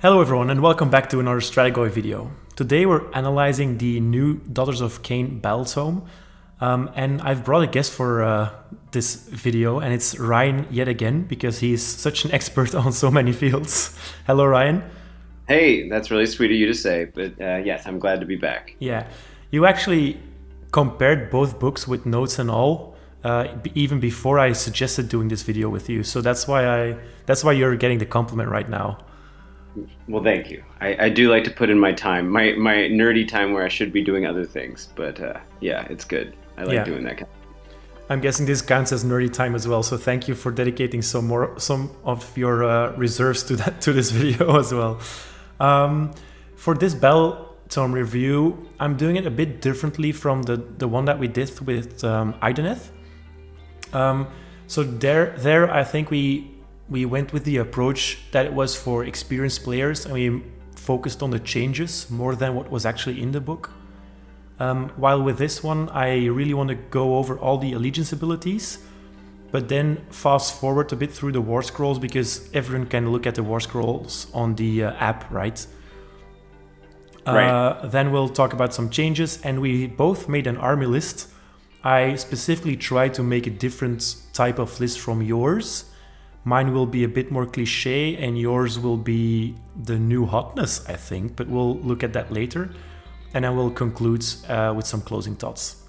Hello everyone and welcome back to another Stratagoy video. Today we're analyzing the new Daughters of Khaine Battletome, and I've brought a guest for this video, and it's Ryan yet again because he's such an expert on so many fields. Hello Ryan. Hey, that's really sweet of you to say, but yes, I'm glad to be back. Yeah, you actually compared both books with notes and all, even before I suggested doing this video with you. So that's why you're getting the compliment right now. Well, thank you. I do like to put in my time, my nerdy time where I should be doing other things, but yeah, it's good. I like doing that kind I'm guessing this counts as nerdy time as well, so thank you for dedicating some of your reserves to this video as well. For this Battletome review, I'm doing it a bit differently from the one that we did with Ideneth. So there I think we went with the approach that it was for experienced players, and we focused on the changes more than what was actually in the book. While with this one, I really want to go over all the allegiance abilities, but then fast forward a bit through the War Scrolls, because everyone can look at the War Scrolls on the app, right? Right. Then we'll talk about some changes, and we both made an army list. I specifically tried to make a different type of list from yours. Mine will be a bit more cliche and yours will be the new hotness, I think, but we'll look at that later. And I will conclude with some closing thoughts.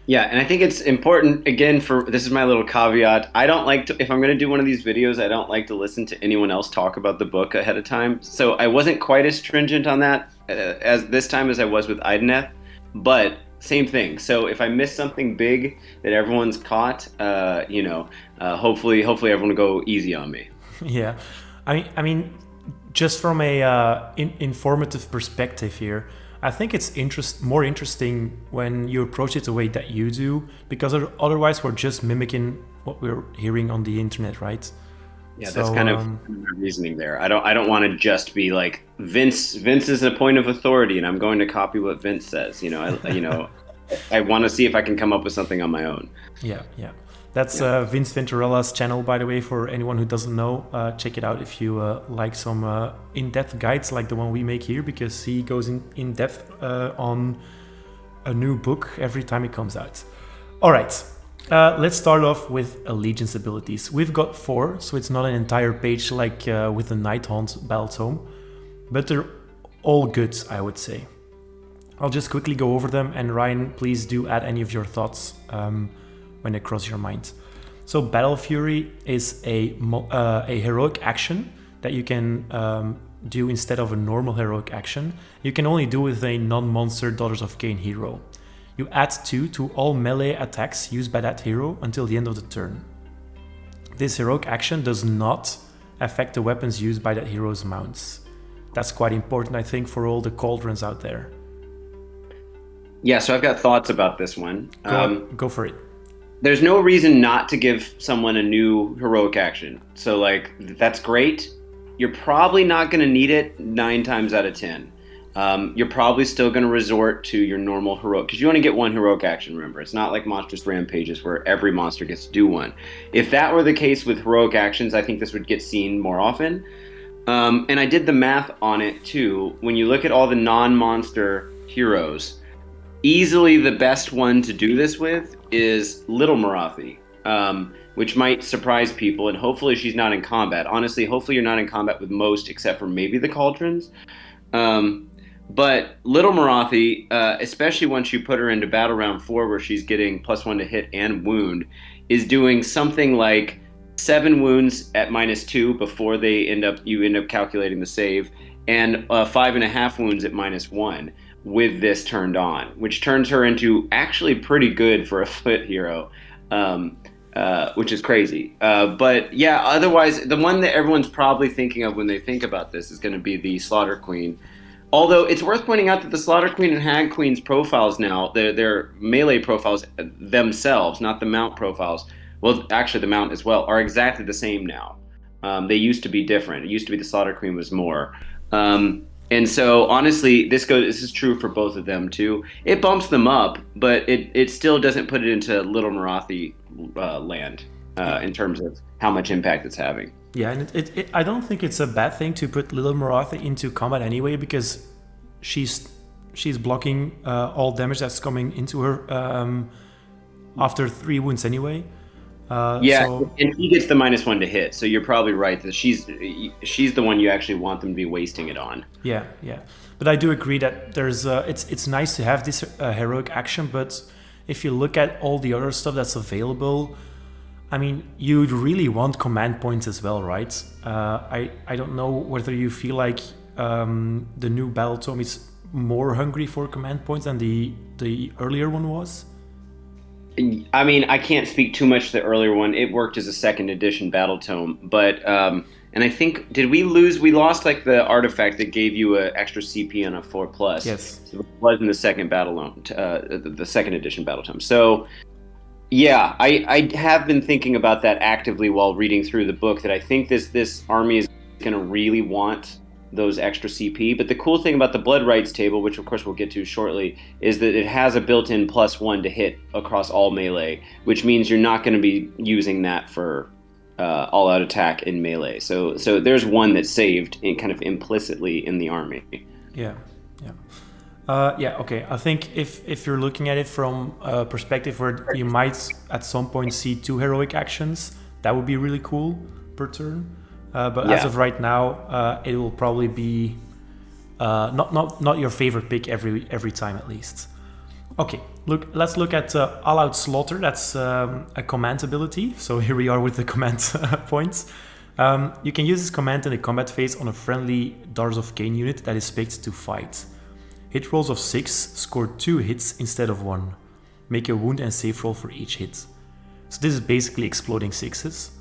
Yeah, and I think it's important, again, this is my little caveat. I don't like to, if I'm going to do one of these videos, I don't like to listen to anyone else talk about the book ahead of time. So I wasn't quite as stringent on that as this time as I was with Ideneth, but same thing. So if I miss something big that everyone's caught, hopefully everyone will go easy on me. Yeah, I mean, just from a informative perspective here, I think it's more interesting when you approach it the way that you do, because otherwise we're just mimicking what we're hearing on the internet, right? Yeah, that's kind of my reasoning there. I don't want to just be like Vince is a point of authority and I'm going to copy what Vince says. I want to see if I can come up with something on my own. Yeah. That's Vince Venturella's channel, by the way, for anyone who doesn't know. Check it out if you like some in-depth guides like the one we make here, because he goes in depth on a new book every time it comes out. All right. Let's start off with allegiance abilities. We've got 4, so it's not an entire page like with the Nighthaunt Battletome, but they're all good, I would say. I'll just quickly go over them, and Ryan, please do add any of your thoughts when they cross your mind. So Battle Fury is a heroic action that you can do instead of a normal heroic action. You can only do with a non-monster Daughters of Khaine hero. You add 2 to all melee attacks used by that hero until the end of the turn. This heroic action does not affect the weapons used by that hero's mounts. That's quite important, I think, for all the cauldrons out there. Yeah, so I've got thoughts about this one. Go for it. There's no reason not to give someone a new heroic action. So, that's great. You're probably not going to need it 9 times out of 10. You're probably still going to resort to your normal heroic, because you only get one heroic action, remember. It's not like Monstrous Rampages where every monster gets to do one. If that were the case with heroic actions, I think this would get seen more often. And I did the math on it too. When you look at all the non-monster heroes, easily the best one to do this with is Little Marathi, which might surprise people, and hopefully she's not in combat. Honestly, hopefully you're not in combat with most, except for maybe the cauldrons. But Little Marathi, especially once you put her into Battle Round 4 where she's getting +1 to hit and wound, is doing something like 7 wounds at -2 before you end up calculating the save, and 5.5 wounds at -1 with this turned on, which turns her into actually pretty good for a foot hero, which is crazy. But yeah, otherwise, the one that everyone's probably thinking of when they think about this is going to be the Slaughter Queen. Although it's worth pointing out that the Slaughter Queen and Hag Queen's profiles now, their melee profiles themselves, not the mount profiles, well, actually the mount as well, are exactly the same now. They used to be different. It used to be the Slaughter Queen was more. And so honestly, this is true for both of them too. It bumps them up, but it still doesn't put it into Little Marathi land in terms of how much impact it's having. Yeah, and I don't think it's a bad thing to put Little Maratha into combat anyway, because she's blocking all damage that's coming into her after 3 wounds anyway. And he gets the -1 to hit, so you're probably right that she's the one you actually want them to be wasting it on. Yeah. But I do agree that there's it's nice to have this heroic action, but if you look at all the other stuff that's available, I mean, you'd really want command points as well, right? I don't know whether you feel like the new Battletome is more hungry for command points than the earlier one was. I mean, I can't speak too much to the earlier one. It worked as a 2nd edition Battletome, but and I think we lost like the artifact that gave you an extra CP on a 4+. Yes, so it was in the second Battletome, the 2nd edition Battletome. So yeah, I have been thinking about that actively while reading through the book. That I think this army is going to really want those extra CP. But the cool thing about the Blood Rights table, which of course we'll get to shortly, is that it has a built-in +1 to hit across all melee, which means you're not going to be using that for all-out attack in melee. So there's one that's saved in kind of implicitly in the army. Yeah. Okay. I think if you're looking at it from a perspective where you might at some point see 2 heroic actions, that would be really cool per turn. But as of right now, it will probably be not your favorite pick every time at least. Okay, let's look at all-out slaughter. That's a command ability. So here we are with the command points. You can use this command in the combat phase on a friendly Daughters of Khaine unit that is picked to fight. Hit rolls of 6, score 2 hits instead of 1. Make a wound and save roll for each hit. So this is basically exploding 6s.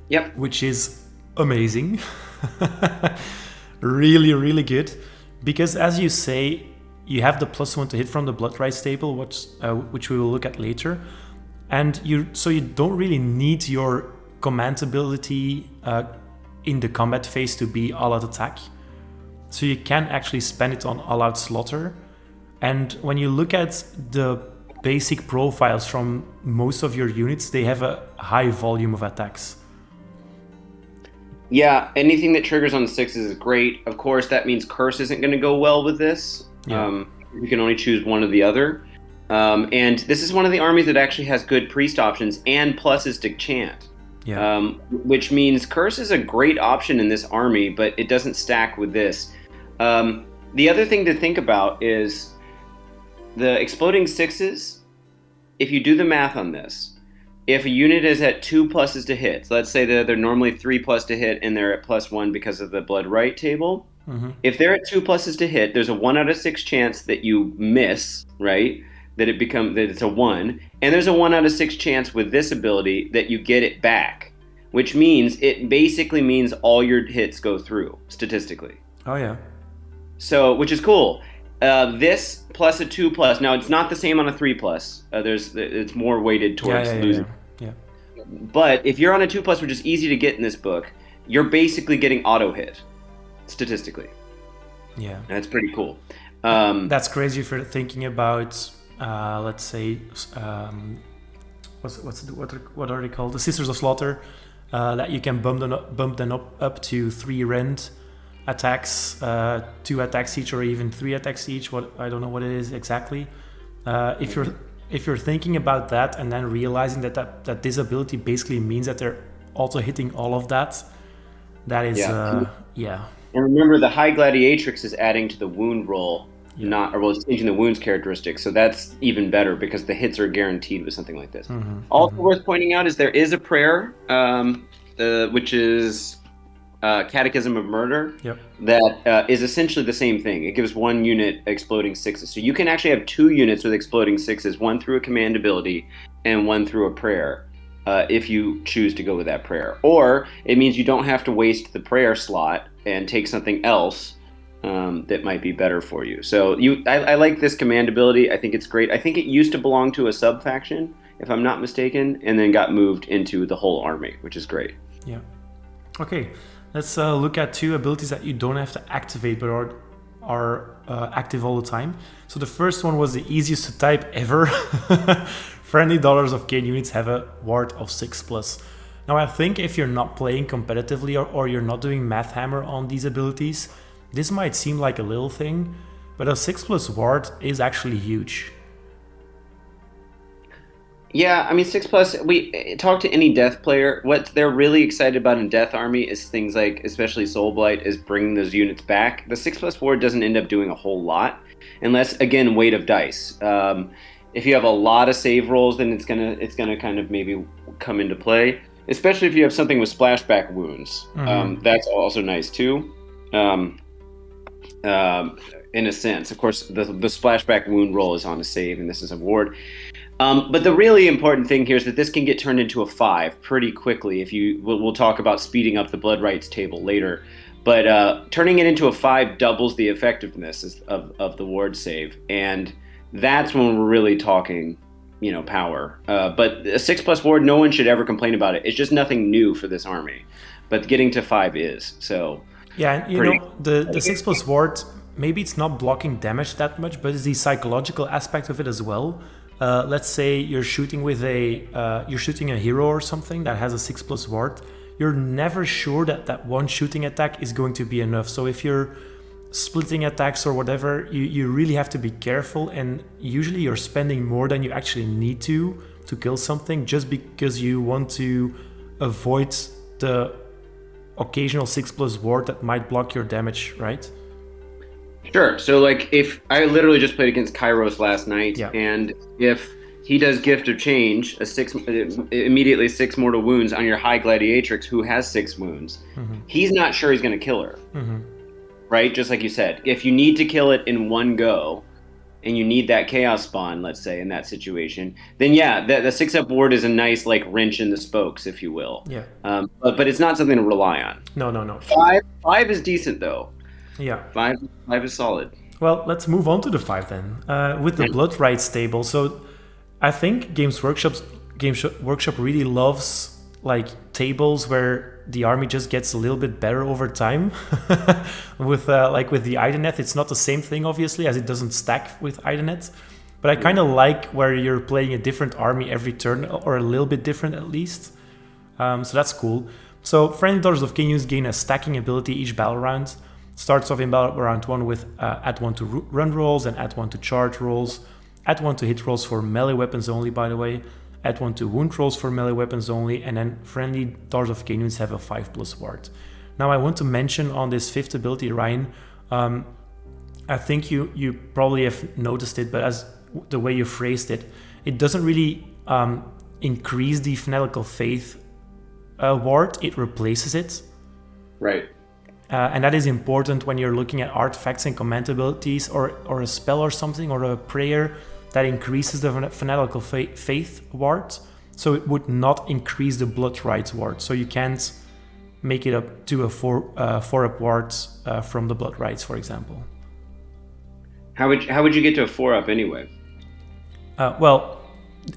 Yep. Which is amazing. Really, really good. Because as you say, you have the +1 to hit from the Blood Rights table, which we will look at later. And you don't really need your command ability in the combat phase to be all-out attack. So you can actually spend it on all-out slaughter. And when you look at the basic profiles from most of your units, they have a high volume of attacks. Yeah, anything that triggers on 6s is great. Of course, that means Curse isn't going to go well with this. Yeah. You can only choose one or the other. And this is one of the armies that actually has good priest options and pluses to chant. Yeah. Which means Curse is a great option in this army, but it doesn't stack with this. The other thing to think about is the exploding 6s. If you do the math on this, if a unit is at 2 pluses to hit, so let's say that they're normally 3+ to hit and they're at +1 because of the Blood Right table. Mm-hmm. If they're at 2 pluses to hit, there's a 1 out of 6 chance that you miss, right? That it's a 1, and there's a 1 out of 6 chance with this ability that you get it back, which means it basically means all your hits go through statistically. Oh yeah. So, which is cool. This plus a 2+. Now it's not the same on a 3+. It's more weighted towards losing. Yeah. But if you're on a 2+, which is easy to get in this book, you're basically getting auto hit statistically. Yeah. And that's pretty cool. That's crazy for thinking about. Let's say, what are they called? The Sisters of Slaughter. That you can bump them up to 3 rend attacks, 2 attacks each, or even 3 attacks each. I don't know what it is exactly. If you're thinking about that and then realizing that this ability basically means that they're also hitting all of that, that is yeah. And remember, the High Gladiatrix is adding to the wound roll. It's changing the wounds characteristic, so that's even better because the hits are guaranteed with something like this. Mm-hmm. Also worth pointing out is there is a prayer, which is Catechism of Murder, that is essentially the same thing. It gives 1 unit exploding 6s. So you can actually have 2 units with exploding 6s, 1 through a command ability and 1 through a prayer, if you choose to go with that prayer. Or it means you don't have to waste the prayer slot and take something else that might be better for you. So I like this command ability. I think it's great. I think it used to belong to a sub-faction, if I'm not mistaken, and then got moved into the whole army, which is great. Yeah. Okay, let's look at 2 abilities that you don't have to activate but are active all the time. So the first one was the easiest to type ever. Friendly Daughters of Khaine units have a ward of 6+. Now, I think if you're not playing competitively or you're not doing Math Hammer on these abilities, this might seem like a little thing, but a 6+ ward is actually huge. Yeah, I mean 6+. We talk to any Death player. What they're really excited about in Death Army is things like, especially Soul Blight, is bringing those units back. The 6+ ward doesn't end up doing a whole lot, unless again weight of dice. If you have a lot of save rolls, then it's gonna kind of maybe come into play. Especially if you have something with splashback wounds. That's also nice too. In a sense, of course, the splashback wound roll is on a save, and this is a ward. But the really important thing here is that this can get turned into a 5 pretty quickly. We'll talk about speeding up the blood rights table later, but turning it into a 5 doubles the effectiveness of the ward save, and that's when we're really talking, power. But a 6+ ward, no one should ever complain about it. It's just nothing new for this army, but getting to 5 is so. Yeah, and the 6+ ward, maybe it's not blocking damage that much, but it's the psychological aspect of it as well. Let's say you're shooting with you're shooting a hero or something that has a 6+ ward. You're never sure that one shooting attack is going to be enough. So if you're splitting attacks or whatever, you really have to be careful. And usually you're spending more than you actually need to kill something, just because you want to avoid the occasional 6+ ward that might block your damage, right? Sure. So, like, if I literally just played against Kairos last night, and if he does Gift of Change, immediately 6 mortal wounds on your High Gladiatrix who has 6 wounds, he's not sure he's going to kill her, right? Just like you said, if you need to kill it in one go, and you need that Chaos Spawn, let's say, in that situation, then yeah, the 6+ ward is a nice, like, wrench in the spokes, if you will. Yeah. But it's not something to rely on. No. 5 is decent, though. Yeah. 5 is solid. Well, let's move on to the 5 then, with the blood rights table. So I think Games Workshop really loves like tables where the army just gets a little bit better over time. With the Ideneth, it's not the same thing obviously, as it doesn't stack with Ideneth. But I kind of like where you're playing a different army every turn, or a little bit different at least. So that's cool. So friendly Daughters of Khaine gain a stacking ability each battle round. Starts off in battle round 1 with add 1 to run rolls and add 1 to charge rolls. Add 1 to hit rolls for melee weapons only, by the way. Add 1 to wound rolls for melee weapons only. And then friendly Daughters of Khaine have a 5+ ward. Now I want to mention on this 5th ability, Ryan, I think you probably have noticed it, but as the way you phrased it, it doesn't really increase the Fanatical Faith ward, it replaces it. Right. And that is important when you're looking at artifacts and command abilities, or a spell or something, or a prayer that increases the Fanatical Faith ward. So it would not increase the Blood Rights ward. So you can't make it up to a 4-up ward from the Blood Rights, for example. How would you get to a 4-up anyway? Well,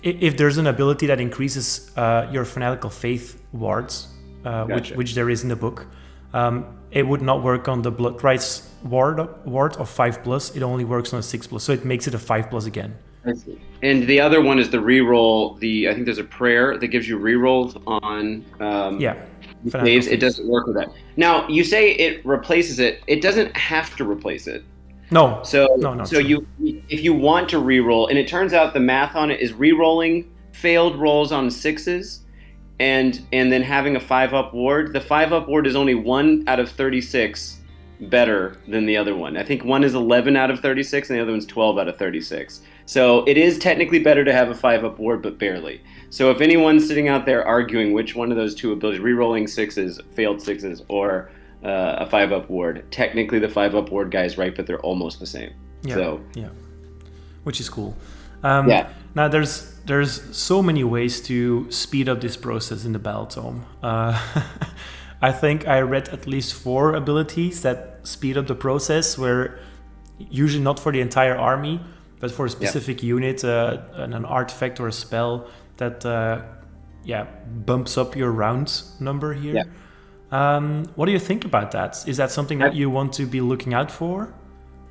if there's an ability that increases your Fanatical Faith wards, Gotcha. which there is in the book, it would not work on the Blood Rights ward of 5+. It only works on a 6+, so it makes it a 5+ again. I see. And the other one is the reroll. I think there's a prayer that gives you rerolls on saves. It doesn't work with that. Now you say it replaces it. It doesn't have to replace it. No. So True. if you want to reroll, and it turns out the math on it is rerolling failed rolls on 6s. And then having a 5-up ward. The 5-up ward is only 1 out of 36 better than the other one. I think one is 11 out of 36 and the other one's 12 out of 36. So it is technically better to have a 5-up ward, but barely. So if anyone's sitting out there arguing which one of those two abilities, rerolling 6s, failed 6s, or a 5-up ward, technically the 5-up ward guy is right, but they're almost the same. Yeah. Which is cool. Now there's so many ways to speed up this process in the Battletome. I think I read at least 4 abilities that speed up the process, where usually not for the entire army, but for a specific unit, an artifact or a spell that bumps up your round number here. Yeah. What do you think about that? Is that something that you want to be looking out for?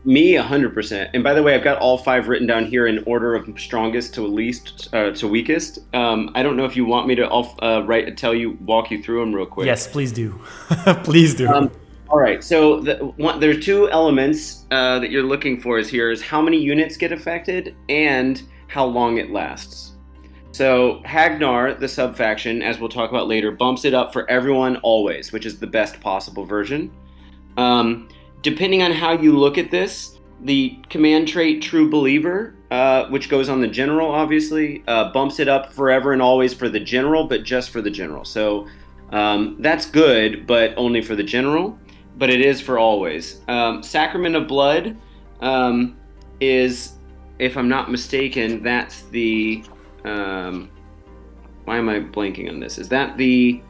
Me, 100%. And by the way, I've got all 5 written down here in order of strongest to least to weakest. I don't know if you want me to walk you through them real quick. Yes, please do. Please do. All right. So there's 2 elements that you're looking for is how many units get affected and how long it lasts. So Hagnar, the sub-faction, as we'll talk about later, bumps it up for everyone always, which is the best possible version. Depending on how you look at this, the command trait True Believer, which goes on the general, obviously, bumps it up forever and always for the general, but just for the general. So that's good, but only for the general, but it is for always. Sacrament of Blood is, if I'm not mistaken, that's the... why am I blanking on this? Is that the...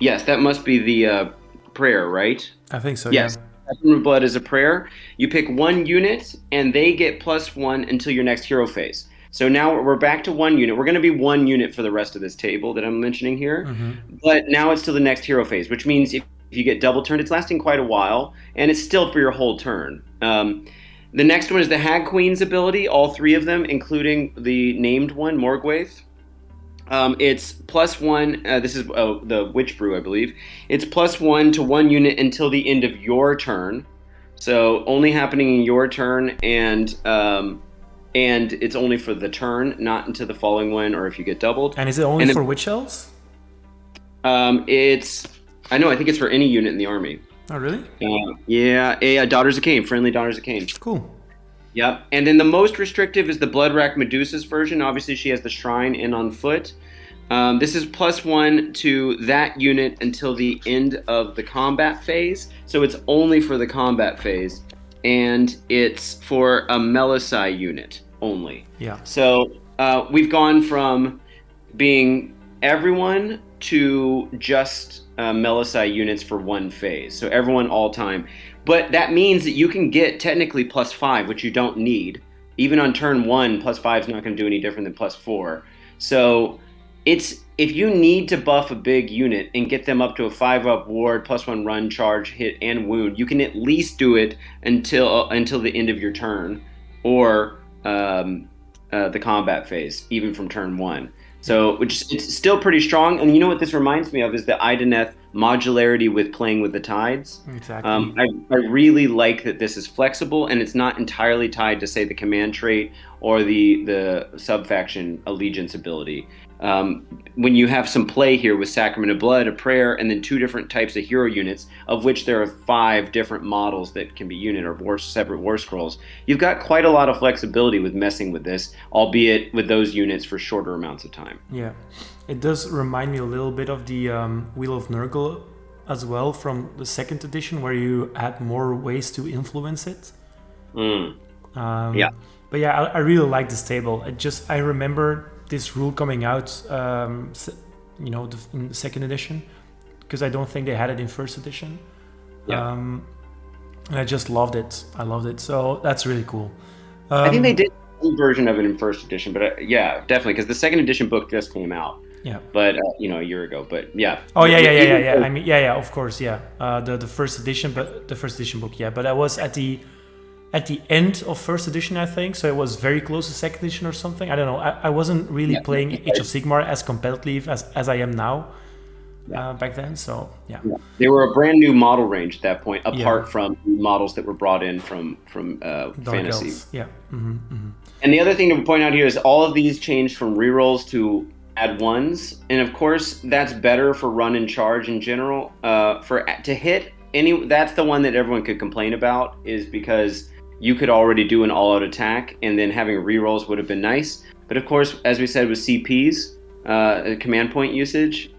Yes, that must be the prayer, right? I think so, yes. Yeah. Sacrament of Blood is a prayer. You pick 1 unit, and they get +1 until your next hero phase. So now we're back to 1 unit. We're going to be 1 unit for the rest of this table that I'm mentioning here. Mm-hmm. But now it's to the next hero phase, which means if you get double turned, it's lasting quite a while, and it's still for your whole turn. The next one is the Hag Queen's ability, all 3 of them, including the named one, Morgwaith. It's +1. This is the Witch Brew, I believe. It's +1 to 1 unit until the end of your turn. So only happening in your turn, and it's only for the turn, not into the following one, or if you get doubled. And is it only for Witch Elves? I think it's for any unit in the army. Oh, really? Yeah. Daughters of Khaine, friendly Daughters of Khaine. Cool. Yep. And then the most restrictive is the Bloodrack Medusa's version. Obviously, she has the shrine and on foot. This is +1 to that unit until the end of the combat phase. So it's only for the combat phase. And it's for a Melisai unit only. Yeah. So we've gone from being everyone to just Melisai units for 1 phase. So everyone all time. But that means that you can get technically +5, which you don't need. Even on turn 1, +5 is not going to do any different than +4. So if you need to buff a big unit and get them up to a 5-up ward, +1 run, charge, hit, and wound, you can at least do it until the end of your turn, or the combat phase, even from turn 1. So it's still pretty strong. And you know what this reminds me of is the Ideneth modularity with playing with the tides. Exactly. I really like that this is flexible, and it's not entirely tied to, say, the command trait or the sub-faction allegiance ability. When you have some play here with Sacrament of Blood, a prayer, and then 2 different types of hero units, of which there are 5 different models that can be unit or separate war scrolls, you've got quite a lot of flexibility with messing with this, albeit with those units for shorter amounts of time. Yeah, it does remind me a little bit of the Wheel of Nurgle as well from the 2nd edition, where you had more ways to influence it. Yeah. But yeah, I really like this table. I remember this rule coming out, in the 2nd edition, because I don't think they had it in 1st edition. Yeah. And I just loved it. I loved it. So that's really cool. I think they did some version of it in 1st edition, but yeah, definitely, because the 2nd edition book just came out. Yeah. But a year ago. But yeah. Oh yeah. I mean, yeah, of course, yeah. The 1st edition, but the 1st edition book, yeah. But I was at the end of 1st edition, I think, so it was very close to 2nd edition or something. I don't know. I wasn't really playing Age of Sigmar as competitively as I am now back then. So yeah. They were a brand new model range at that point, apart from models that were brought in from fantasy. Elves. Yeah. Mm-hmm, mm-hmm. And the other thing to point out here is all of these changed from rerolls to add ones, and of course that's better for run and charge in general. To hit that's the one that everyone could complain about, is because you could already do an all-out attack, and then having rerolls would have been nice. But of course, as we said with CPs, command point usage,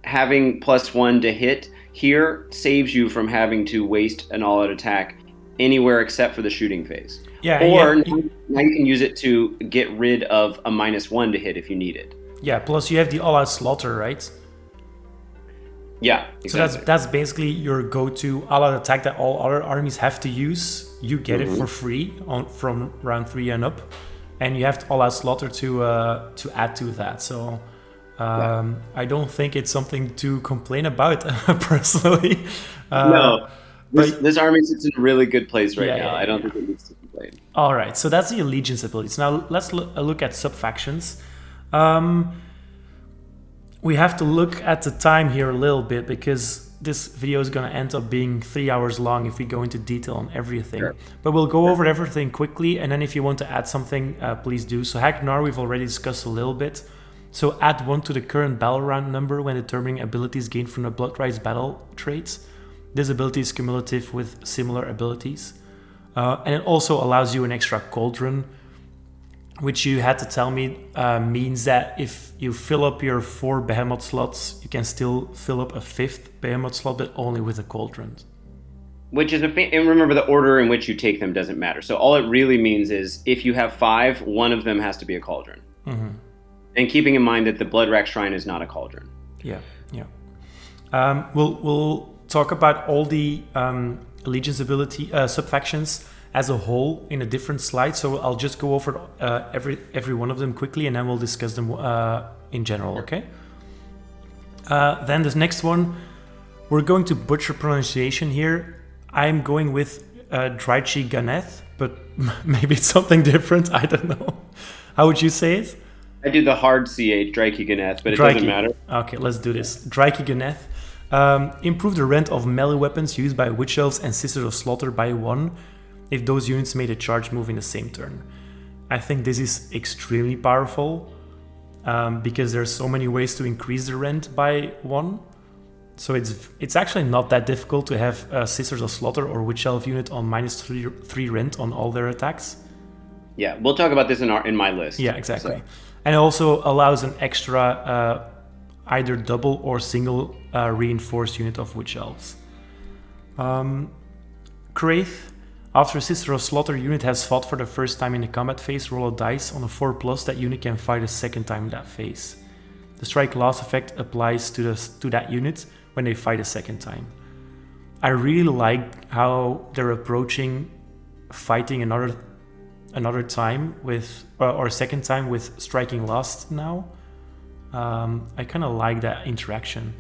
having +1 to hit here saves you from having to waste an all-out attack anywhere except for the shooting phase. Yeah. Or now you can use it to get rid of a -1 to hit if you need it. Yeah, plus you have the all-out slaughter, right? Yeah, exactly. So that's basically your go-to all-out attack that all other armies have to use. You get it for free from round 3 and up, and you have all-out slaughter to add to that. So I don't think it's something to complain about personally. No. This army sits in a really good place right now. I don't yeah. think it needs to complain. All right, so that's the allegiance abilities. Now let's look at sub-factions. We have to look at the time here a little bit because this video is going to end up being 3 hours long if we go into detail on everything. Sure. But we'll go over everything quickly, and then if you want to add something, please do. So Hagnar, we've already discussed a little bit. So add 1 to the current battle round number when determining abilities gained from the Bloodrise battle traits. This ability is cumulative with similar abilities. And it also allows you an extra cauldron, which you had to tell me means that if you fill up your 4 behemoth slots, you can still fill up a 5th behemoth slot, but only with a cauldron. Which is and remember, the order in which you take them doesn't matter. So all it really means is if you have 5, 1 of them has to be a cauldron. Mm-hmm. And keeping in mind that the Bloodrack Shrine is not a cauldron. Yeah. We'll talk about all the allegiance ability sub-factions as a whole in a different slide. So I'll just go over every one of them quickly, and then we'll discuss them in general, okay? Then the next one, we're going to butcher pronunciation here. I'm going with Drychi Ganeth, but maybe it's something different. I don't know. How would you say it? I do the hard CH, Drychi Ganeth, but it doesn't matter. Okay, let's do this. Drychi Ganeth. Improve the rend of melee weapons used by Witch Elves and Sisters of Slaughter by 1 if those units made a charge move in the same turn. I think this is extremely powerful because there's so many ways to increase the rend by 1. So it's actually not that difficult to have Sisters of Slaughter or Witch Elf unit on -3 rend on all their attacks. Yeah, we'll talk about this in my list. Yeah, exactly. So. And it also allows an extra either double or single reinforced unit of Witch Elves. Kraith. After a Sister of Slaughter unit has fought for the first time in the combat phase, roll a dice. On a 4+, that unit can fight a second time in that phase. The strike loss effect applies to that unit when they fight a second time. I really like how they're approaching fighting another time with, or second time with striking lost now. I kind of like that interaction.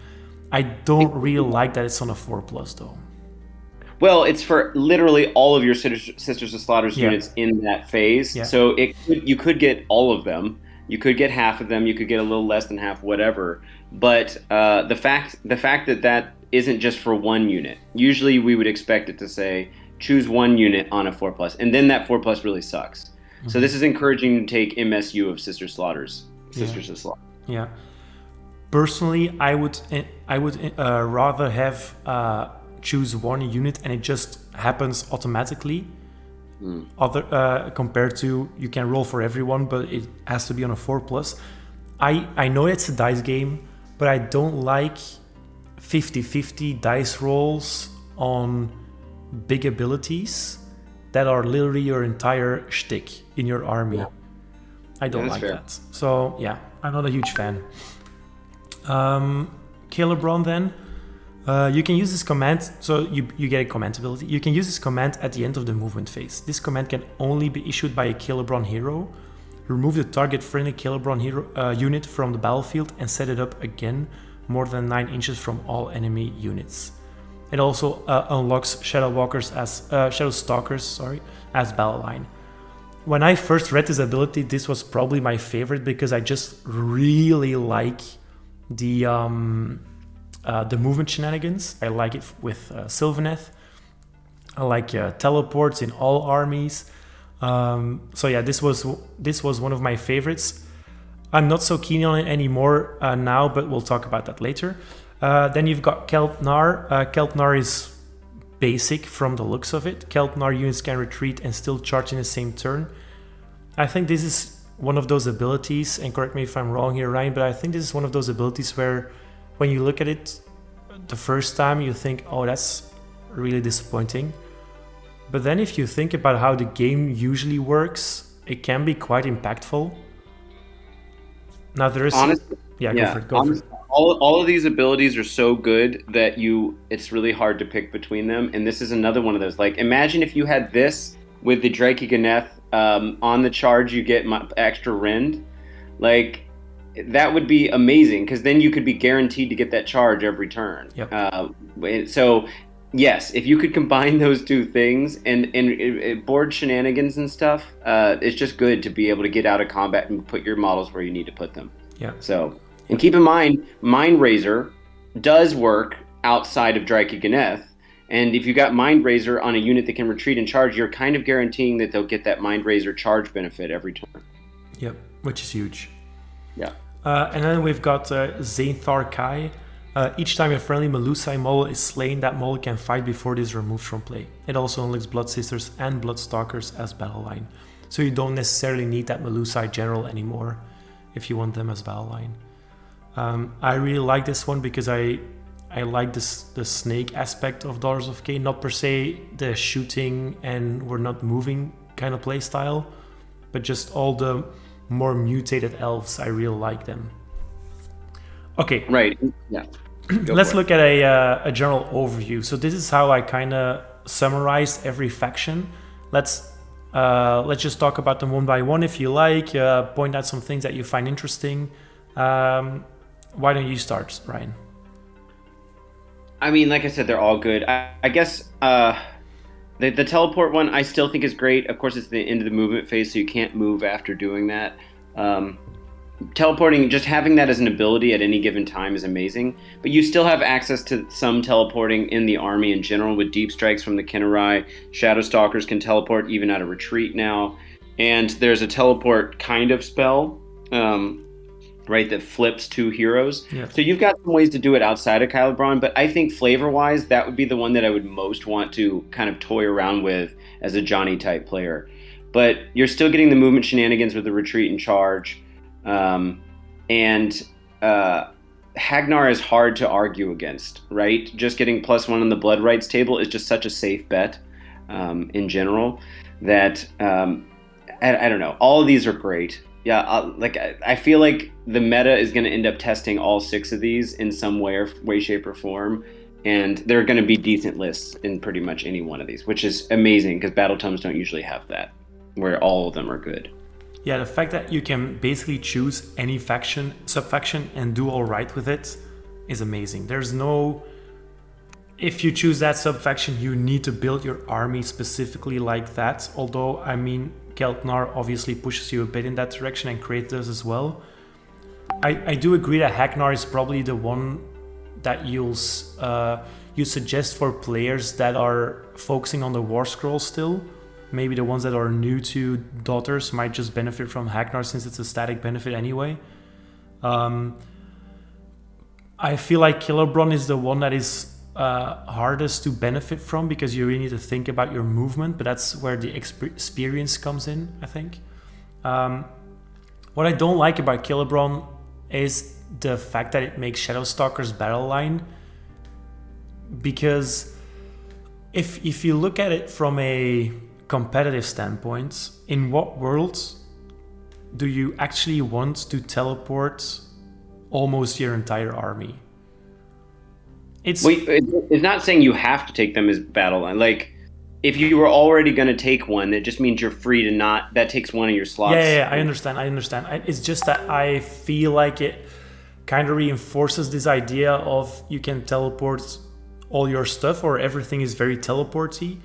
I don't really like that it's on a 4+ though. Well, it's for literally all of your Sisters of Slaughter's units in that phase. Yeah. So you could get all of them. You could get half of them. You could get a little less than half, whatever. But the fact that isn't just for 1 unit. Usually we would expect it to say choose 1 unit on a 4+, and then that 4+ really sucks. Mm-hmm. So this is encouraging to take MSU of Sisters of Slaughter. Yeah. Personally, I would rather have choose 1 unit and it just happens automatically. Compared to you can roll for everyone, but it has to be on a 4+. I know it's a dice game, but I don't like 50-50 dice rolls on big abilities that are literally your entire shtick in your army. Yeah. I don't like that. So yeah, I'm not a huge fan. Calebron then. You can use this command, so you get a command ability. You can use this command at the end of the movement phase. This command can only be issued by a Calebron hero. Remove the target friendly Calebron hero unit from the battlefield and set it up again more than 9 inches from all enemy units. It also unlocks Shadow Stalkers as battle line. When I first read this ability, this was probably my favorite because I just really like the movement shenanigans. I like it with Sylvaneth. I like teleports in all armies. So yeah, this was one of my favorites. I'm not so keen on it anymore now, but we'll talk about that later. Then you've got Keltnar. Keltnar is basic from the looks of it. Keltnar units can retreat and still charge in the same turn. I think this is one of those abilities, and correct me if I'm wrong here, Ryan, but I think this is one of those abilities where when you look at it the first time, you think, oh, that's really disappointing. But then if you think about how the game usually works, it can be quite impactful. Now there is... Honestly, go for it. All of these abilities are so good that it's really hard to pick between them. And this is another one of those. Like, imagine if you had this with the Drychi Ganeth on the charge, you get extra rend. Like, that would be amazing because then you could be guaranteed to get that charge every turn. Yep. So Yes, if you could combine those two things and board shenanigans and stuff, it's just good to be able to get out of combat and put your models where you need to put them. Yeah. So, and keep in mind, Mind Razor does work outside of Dryke Ganeth. And if you got Mind Razor on a unit that can retreat and charge, you're kind of guaranteeing that they'll get that Mind Razor charge benefit every turn. Yep, which is huge. Yeah. And then we've got Zainthar Kai. Each time a friendly Melusai model is slain, that model can fight before it is removed from play. It also unlocks Blood Sisters and Bloodstalkers as battle line. So you don't necessarily need that Melusai general anymore if you want them as battle line. I really like this one because I like the snake aspect of Daughters of Khaine, not per se the shooting and we're not moving kind of play style, but just all the more mutated elves. I really like them. Okay. Right. Yeah. Let's look at a general overview. So this is how I kind of summarized every faction. Let's just talk about them one by one if you like. Point out some things that you find interesting. Why don't you start, Ryan? I mean, like I said, they're all good. I guess the teleport one I still think is great. Of course, it's the end of the movement phase, so you can't move after doing that. Teleporting, just having that as an ability at any given time is amazing. But you still have access to some teleporting in the army in general with deep strikes from the Kinnerai. Shadow Stalkers can teleport even out of retreat now. And there's a teleport kind of spell, right, that flips two heroes. Yeah. So you've got some ways to do it outside of Kyle but I think flavor-wise, that would be the one that I would most want to kind of toy around with as a Johnny-type player. But you're still getting the movement shenanigans with the retreat and charge. Hagnar is hard to argue against, right? Just getting +1 on the blood rights table is just such a safe bet in general that I don't know. All of these are great. Yeah, I feel like the meta is going to end up testing all 6 of these in some way, shape, or form, and there are going to be decent lists in pretty much any one of these, which is amazing because Battletomes don't usually have that, where all of them are good. Yeah, the fact that you can basically choose any faction, subfaction, and do all right with it is amazing. There's no... If you choose that subfaction, you need to build your army specifically like that. Although, I mean, Keltnar obviously pushes you a bit in that direction, and Kraith does as well. I do agree that Hagnar is probably the one that you suggest for players that are focusing on the War Scroll still. Maybe the ones that are new to Daughters might just benefit from Hagnar since it's a static benefit anyway. I feel like Killebron is the one that is hardest to benefit from because you really need to think about your movement, but that's where the experience comes in, I think. What I don't like about Killebron is the fact that it makes Shadowstalker's battle line, because if you look at it from a competitive standpoint, in what world do you actually want to teleport almost your entire army? It's not saying you have to take them as battle line. Like, if you were already going to take one, it just means you're free to not. That takes one of your slots. Yeah, I understand. It's just that I feel like it kind of reinforces this idea of you can teleport all your stuff, or everything is very teleporty.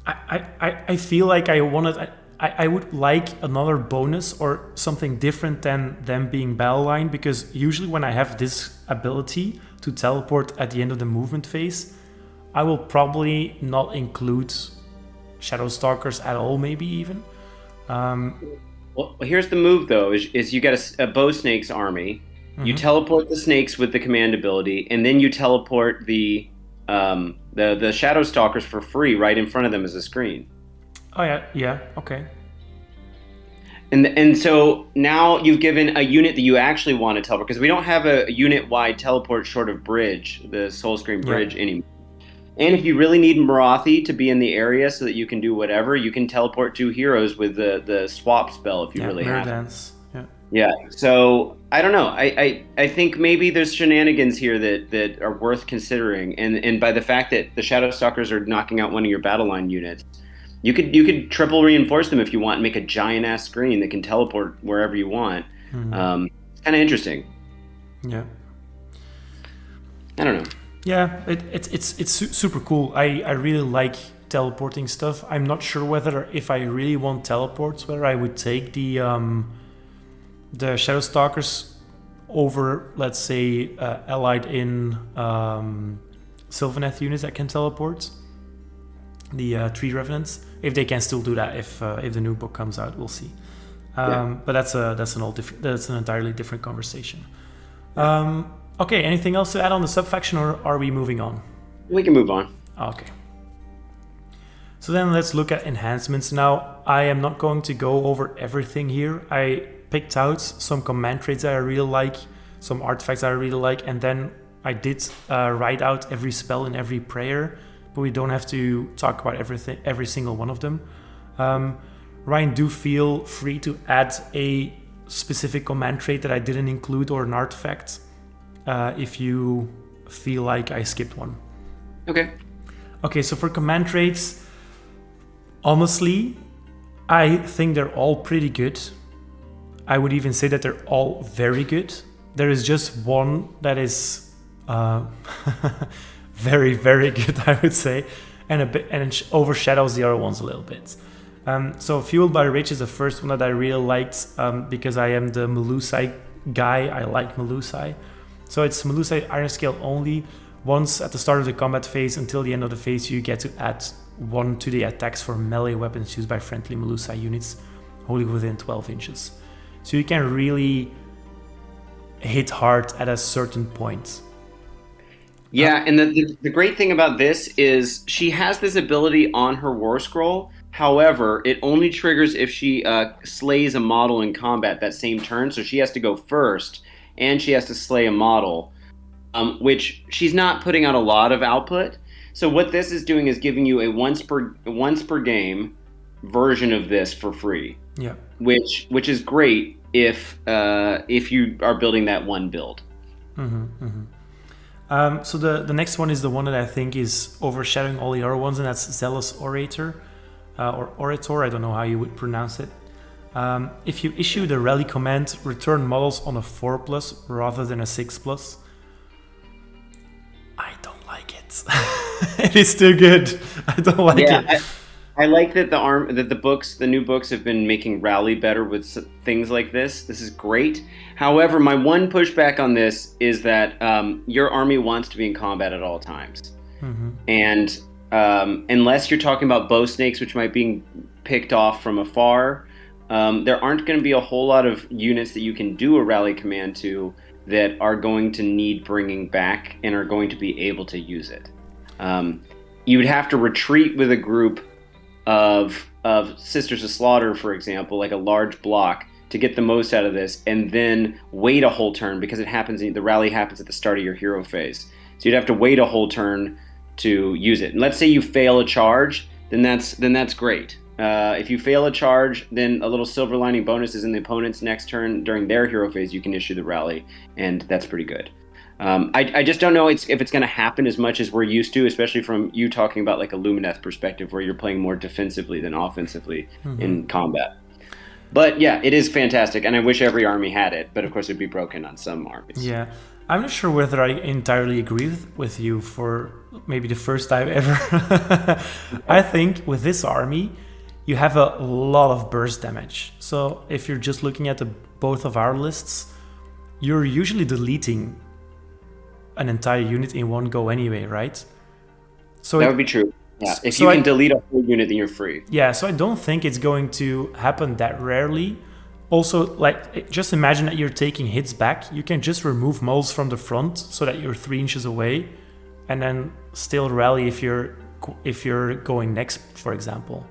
I feel like I would like another bonus or something different than them being battle line, because usually when I have this ability to teleport at the end of the movement phase, I will probably not include Shadowstalkers at all, maybe even. Well, here's the move though: is you get a bow snakes army, you teleport the snakes with the command ability, and then you teleport the Shadowstalkers for free right in front of them as a screen. Oh yeah, okay. And so now you've given a unit that you actually want to teleport, because we don't have a unit-wide teleport short of Bridge, the Soul Scream Bridge anymore. And if you really need Marathi to be in the area so that you can do whatever, you can teleport 2 heroes with the swap spell if you really have dance. Yeah, so I don't know. I think maybe there's shenanigans here that are worth considering, and by the fact that the Shadowstalkers are knocking out one of your battle line units, you could triple reinforce them if you want and make a giant ass screen that can teleport wherever you want. It's kind of interesting. Yeah. I don't know. Yeah, it's super cool. I really like teleporting stuff. I'm not sure whether if I really want teleports, whether I would take the Shadowstalkers over, let's say, allied in Sylvaneth units that can teleport. The Tree Revenants, if they can still do that, if the new book comes out, we'll see. But that's an entirely different conversation. Okay, anything else to add on the subfaction, or are we moving on? We can move on. Okay. So then let's look at enhancements. Now, I am not going to go over everything here. I picked out some command traits that I really like, some artifacts that I really like, and then I did write out every spell and every prayer, but we don't have to talk about every single one of them. Ryan, do feel free to add a specific command trait that I didn't include or an artifact if you feel like I skipped one. Okay, so for command traits, honestly, I think they're all pretty good. I would even say that they're all very good. There is just one that is very, very good, I would say, and it overshadows the other ones a little bit. So Fueled by Rage is the first one that I really liked because I am the Melusai guy. I like Melusai. So it's Melusai Iron Scale only. Once at the start of the combat phase until the end of the phase, you get to add 1 to the attacks for melee weapons used by friendly Melusai units wholly within 12 inches. So you can really hit hard at a certain point. Yeah, and the great thing about this is she has this ability on her War Scroll. However, it only triggers if she slays a model in combat that same turn, so she has to go first, and she has to slay a model, which she's not putting out a lot of output. So what this is doing is giving you a once per game version of this for free. Yeah. Which is great if you are building that one build. So the next one is the one that I think is overshadowing all the other ones, and that's Zealous Orator, or Orator, I don't know how you would pronounce it. If you issue the rally command, return models on a 4+ rather than a 6+. I don't like it. It is too good. I don't like it. I like that the new books have been making rally better with things like this. This is great. However, my one pushback on this is that your army wants to be in combat at all times. And unless you're talking about bow snakes, which might be picked off from afar, there aren't going to be a whole lot of units that you can do a rally command to that are going to need bringing back and are going to be able to use it. You would have to retreat with a group of Sisters of Slaughter, for example, like a large block, to get the most out of this, and then wait a whole turn because the rally happens at the start of your hero phase. So you'd have to wait a whole turn to use it. And let's say you fail a charge, then that's great. If you fail a charge, then a little silver lining bonus is in the opponent's next turn during their hero phase. You can issue the rally, and that's pretty good. I just don't know if it's going to happen as much as we're used to, especially from you talking about like a Lumineth perspective where you're playing more defensively than offensively in combat. But yeah, it is fantastic, and I wish every army had it, but of course it'd be broken on some armies. Yeah, I'm not sure whether I entirely agree with you for maybe the first time ever. I think with this army, you have a lot of burst damage. So if you're just looking at both of our lists, you're usually deleting an entire unit in one go anyway, right? So that would be true. Yeah, if you can delete a whole unit, then you're free. Yeah, so I don't think it's going to happen that rarely. Also, like, just imagine that you're taking hits back. You can just remove models from the front so that you're 3 inches away, and then still rally if you're going next, for example.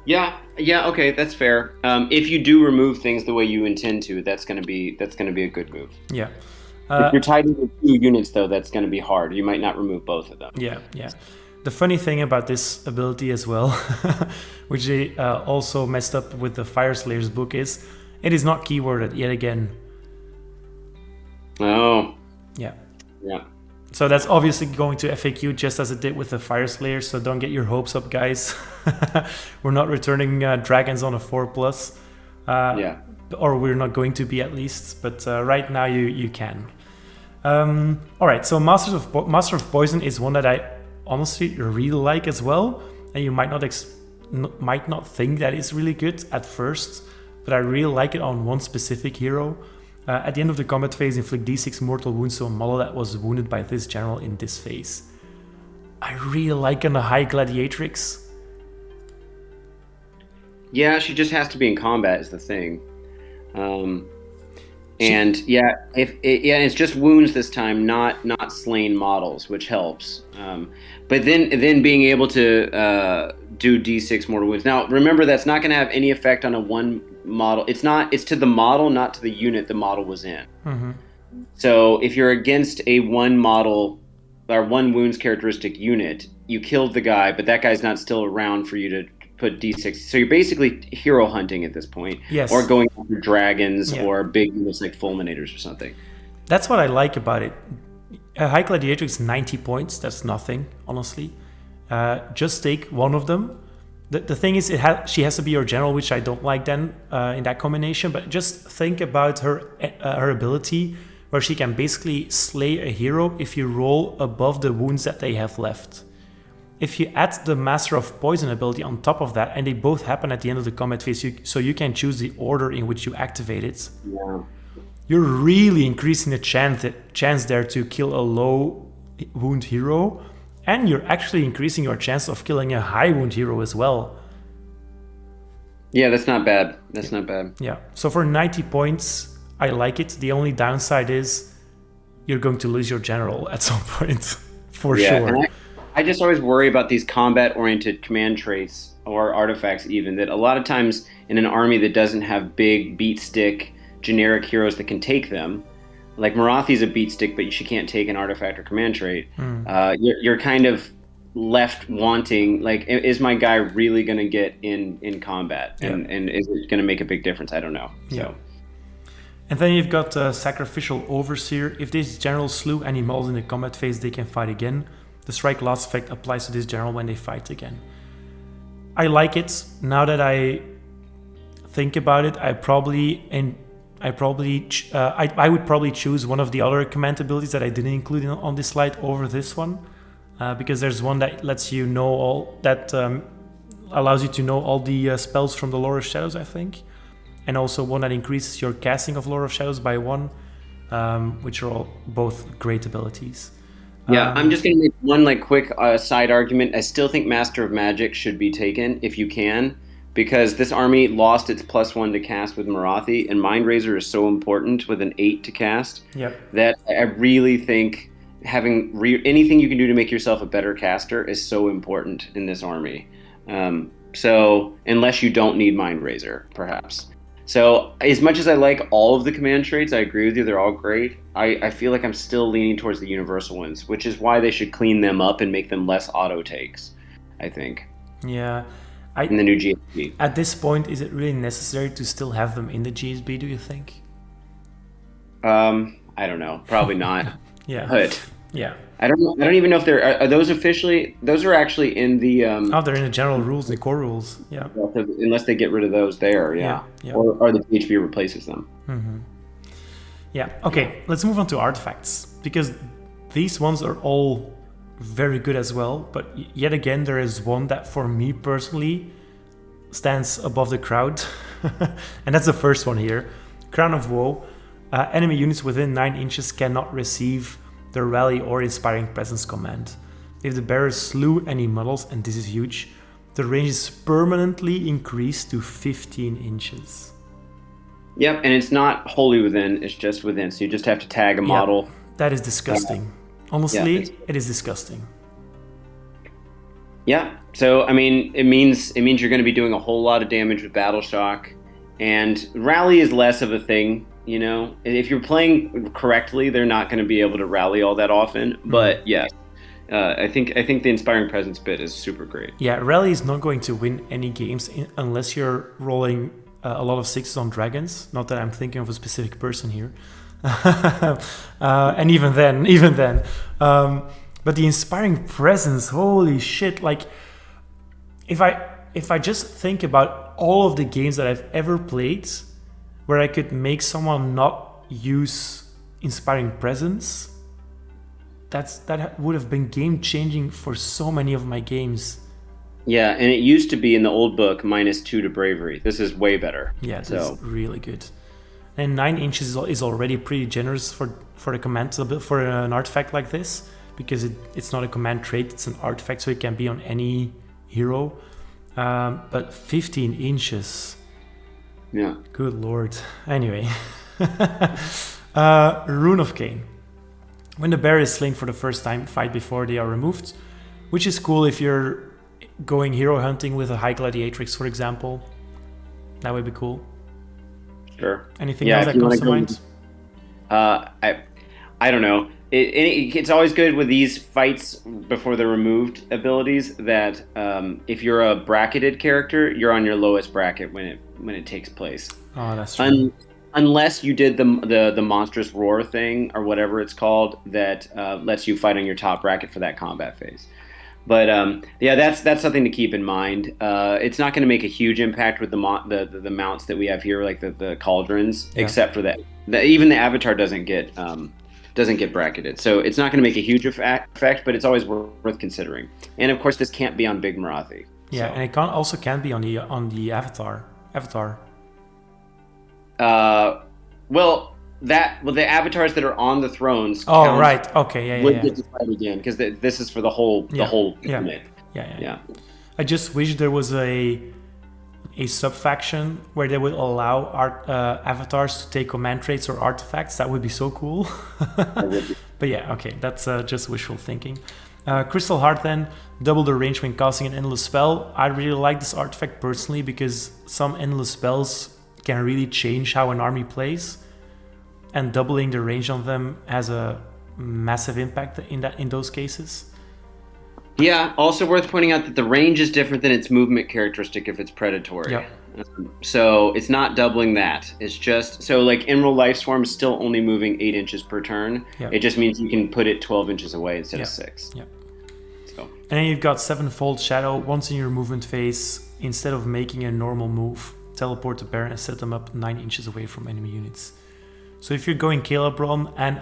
Yeah, okay, that's fair. If you do remove things the way you intend to, that's gonna be a good move. Yeah. If you're tied into 2 units, though, that's going to be hard. You might not remove both of them. Yeah. The funny thing about this ability as well, which they also messed up with the Fire Slayers book, is it is not keyworded yet again. Oh. Yeah. Yeah. So that's obviously going to FAQ just as it did with the Fire Slayers, so don't get your hopes up, guys. We're not returning dragons on a 4+. Or we're not going to be, at least, but right now you can. All right, so Master of Poison is one that I honestly really like as well, and you might not think that it's really good at first, but I really like it on one specific hero. At the end of the combat phase, inflict d6 mortal wounds to a model that was wounded by this general in this phase. I really like on the High Gladiatrix. Yeah, she just has to be in combat is the thing. And it's just wounds this time, not slain models, which helps. But then being able to do d6 mortal wounds. Now remember, that's not going to have any effect on a one model. It's to the model, not to the unit the model was in. Mm-hmm. So if you're against a one model or one wounds characteristic unit, you killed the guy, but that guy's not still around for you to put d6. So you're basically hero hunting at this point. Yes. Or going after dragons or big units like fulminators or something. That's what I like about it. High Gladiatrix 90 points, that's nothing, honestly. Just take one of them. The thing is, she has to be your general, which I don't like then in that combination, but just think about her ability where she can basically slay a hero if you roll above the wounds that they have left. If you add the Master of Poison ability on top of that, and they both happen at the end of the combat phase, so you can choose the order in which you activate it, you're really increasing the chance there to kill a low wound hero, and you're actually increasing your chance of killing a high wound hero as well. Yeah, that's not bad. That's not bad. Yeah, so for 90 points, I like it. The only downside is you're going to lose your general at some point, for sure. And I just always worry about these combat-oriented command traits or artifacts even, that a lot of times in an army that doesn't have big beat stick generic heroes that can take them, like Marathi's a beat stick, but she can't take an artifact or command trait, you're kind of left wanting, like, is my guy really going to get in combat? And is it going to make a big difference? I don't know. So. And then you've got Sacrificial Overseer. If this general slew any models in the combat phase, they can fight again. The strike loss effect applies to this general when they fight again. I like it. Now that I think about it, I would probably choose one of the other command abilities that I didn't include on this slide over this one, because there's one that lets you know allows you to know all the spells from the Lore of Shadows, I think, and also one that increases your casting of Lore of Shadows by 1, which are all both great abilities. Yeah, I'm just going to make one quick side argument. I still think Master of Magic should be taken if you can, because this army lost its +1 to cast with Marathi, and Mind Razor is so important with an 8 to cast that I really think having anything you can do to make yourself a better caster is so important in this army. So unless you don't need Mind Razor, perhaps. So as much as I like all of the command traits, I agree with you, they're all great. I feel like I'm still leaning towards the universal ones, which is why they should clean them up and make them less auto takes, I think. Yeah. In the new GSB. At this point, is it really necessary to still have them in the GSB, do you think? I don't know. Probably not. Yeah. But yeah. I don't even know if are those officially. Those are actually in the. They're in the general rules, the core rules. Yeah. Unless they get rid of those, there. Yeah. Or the PHP replaces them. Mm-hmm. Yeah. Okay. Let's move on to artifacts, because these ones are all very good as well. But yet again, there is one that, for me personally, stands above the crowd, and that's the first one here. Crown of Woe. Enemy units within 9 inches cannot receive the Rally or Inspiring Presence command. If the bearer slew any models, and this is huge, the range is permanently increased to 15 inches. Yep, and it's not wholly within, it's just within, so you just have to tag a model. That is disgusting. Honestly, it is disgusting. Yeah, so I mean, it means you're going to be doing a whole lot of damage with Battle Shock, and Rally is less of a thing. You know, if you're playing correctly, they're not going to be able to rally all that often. But yes, I think the Inspiring Presence bit is super great. Yeah, Rally is not going to win any games unless you're rolling a lot of 6s on dragons. Not that I'm thinking of a specific person here. And even then. But the Inspiring Presence, holy shit! Like, if I just think about all of the games that I've ever played, where I could make someone not use Inspiring Presence. That would have been game changing for so many of my games. Yeah, and it used to be in the old book -2 to bravery. This is way better. Yeah, this is really good. And 9 inches is already pretty generous for the command for an artifact like this, because it's not a command trait, it's an artifact, so it can be on any hero. But 15 inches. Yeah. Good lord. Anyway. Rune of Khaine. When the bear is slain for the first time, fight before they are removed, which is cool if you're going hero hunting with a high gladiatrix, for example. That would be cool. Sure. Anything else that comes to mind? I don't know. It's always good with these fights before they're removed abilities that if you're a bracketed character, you're on your lowest bracket when it takes place. Oh, that's true. Unless you did the monstrous roar thing or whatever it's called that lets you fight on your top bracket for that combat phase. But yeah, that's something to keep in mind. It's not going to make a huge impact with the mounts that we have here, like the cauldrons, except for that. Even the avatar doesn't get bracketed, so it's not going to make a huge effect. But it's always worth considering. And of course, this can't be on Big Marathi. Yeah, so. And it also can't be on the avatar. The avatars that are on the thrones. Oh, right. Okay. Yeah. Would get to fight again because this is for the whole unit. Yeah. I just wish there was a sub-faction where they would allow avatars to take command traits or artifacts. That would be so cool. But yeah, okay, that's just wishful thinking. Crystal Heart then, double the range when casting an endless spell. I really like this artifact personally because some endless spells can really change how an army plays, and doubling the range on them has a massive impact in those cases. Yeah, also worth pointing out that the range is different than its movement characteristic if it's predatory. Yeah. So it's not doubling that. It's just, so like Emerald Lifeswarm is still only moving 8 inches per turn. Yeah. It just means you can put it 12 inches away instead of 6. Yeah. So. And then you've got Sevenfold Shadow. Once in your movement phase, instead of making a normal move, teleport the bear and set them up 9 inches away from enemy units. So if you're going Calebron and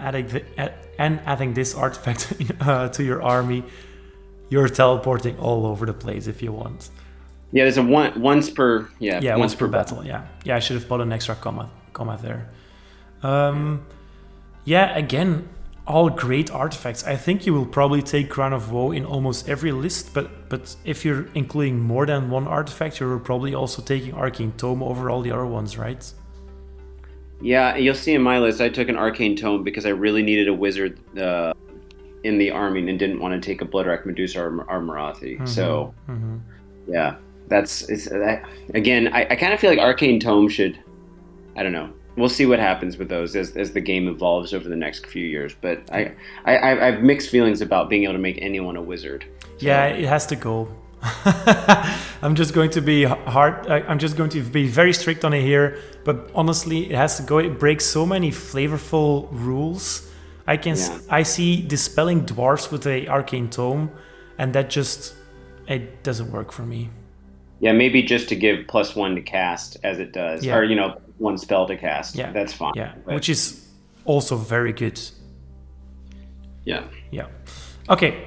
adding this artifact to your army, you're teleporting all over the place if you want. Yeah, there's a once per battle. Yeah, I should have put an extra comma there. Again, all great artifacts. I think you will probably take Crown of Woe in almost every list, but if you're including more than one artifact, you're probably also taking Arcane Tome over all the other ones, right? Yeah, you'll see in my list, I took an Arcane Tome because I really needed a wizard in the army and didn't want to take a Bloodwrack Medusa or Marathi. Mm-hmm, so, yeah, again, I kind of feel like Arcane Tome should, I don't know. We'll see what happens with those as the game evolves over the next few years. But I have mixed feelings about being able to make anyone a wizard. So. Yeah, it has to go. I'm just going to be I'm just going to be very strict on it here. But honestly, it has to go. It breaks so many flavorful rules. I see dispelling dwarfs with a Arcane Tome, and that just it doesn't work for me. Yeah, maybe just to give +1 to cast as it does, or 1 spell to cast. Yeah, that's fine. Yeah, which is also very good. Yeah. Okay,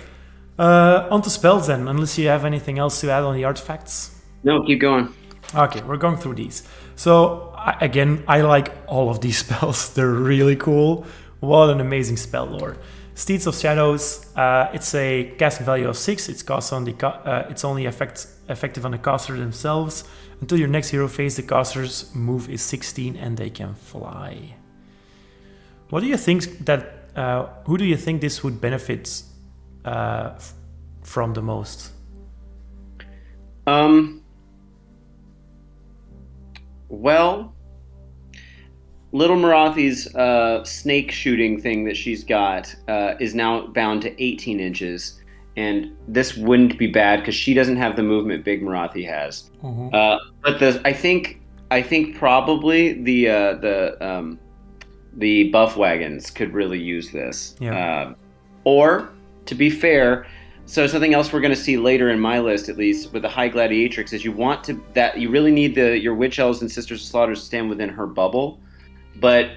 on to spells then. Unless you have anything else to add on the artifacts. No, keep going. Okay, we're going through these. So I like all of these spells. They're really cool. What an amazing spell lore. Steeds of Shadows, it's a casting value of 6. It's only effective on the caster themselves. Until your next hero phase, the caster's move is 16 and they can fly. What do you think who do you think this would benefit from the most? Well, Little Marathi's snake shooting thing that she's got is now bound to 18 inches, and this wouldn't be bad because she doesn't have the movement Big Marathi has. Mm-hmm. But I think probably the buff wagons could really use this. Yeah. Or to be fair, so something else we're going to see later in my list, at least with the High Gladiatrix, is you really need your Witch Elves and Sisters of Slaughter to stand within her bubble. But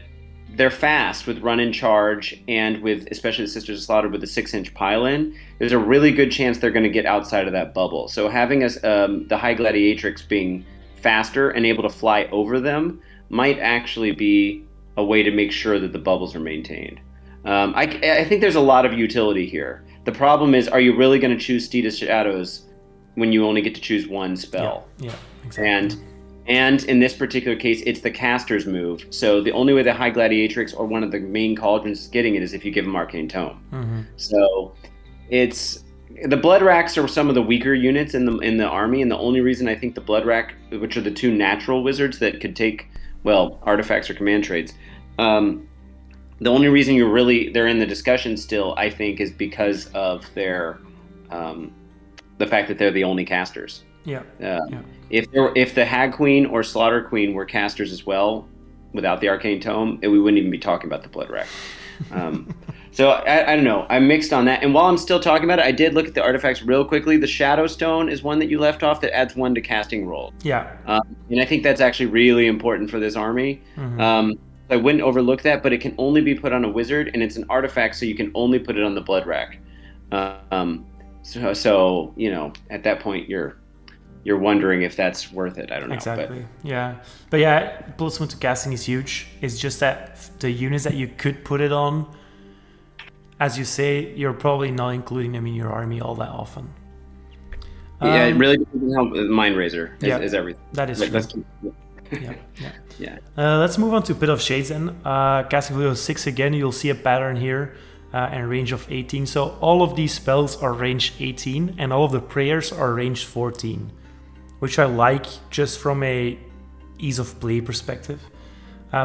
they're fast with run and charge, and with especially the Sisters of Slaughter with the 6-inch pile-in, there's a really good chance they're going to get outside of that bubble. So having the High Gladiatrix being faster and able to fly over them might actually be a way to make sure that the bubbles are maintained. I think there's a lot of utility here. The problem is, are you really going to choose Steed of Shadows when you only get to choose one spell? Yeah, exactly. And in this particular case, it's the caster's move. So the only way the High Gladiatrix or one of the main cauldrons is getting it is if you give them Arcane Tome. Mm-hmm. So it's the Blood Racks are some of the weaker units in the army, and the only reason I think the Blood Rack, which are the 2 natural wizards that could take artifacts or command trades, the only reason they're in the discussion still, I think, is because of their the fact that they're the only casters. Yeah. If the Hag Queen or Slaughter Queen were casters as well, without the Arcane Tome, we wouldn't even be talking about the Blood Rack. So I don't know. I'm mixed on that. And while I'm still talking about it, I did look at the artifacts real quickly. The Shadow Stone is one that you left off that adds 1 to casting roll. Yeah. And I think that's actually really important for this army. Mm-hmm. I wouldn't overlook that, but it can only be put on a wizard, and it's an artifact, so you can only put it on the Blood Rack. So at that point, you're wondering if that's worth it. I don't know. Exactly. But yeah, plus 1 to casting is huge. It's just that the units that you could put it on, as you say, you're probably not including them in your army all that often. Yeah, it really depends on how Mind Razor is everything. That is true. Yeah. Let's move on to Pit of Shades then. Casting value of 6 again, you'll see a pattern here, and range of 18. So all of these spells are range 18, and all of the prayers are range 14, which I like just from a ease of play perspective.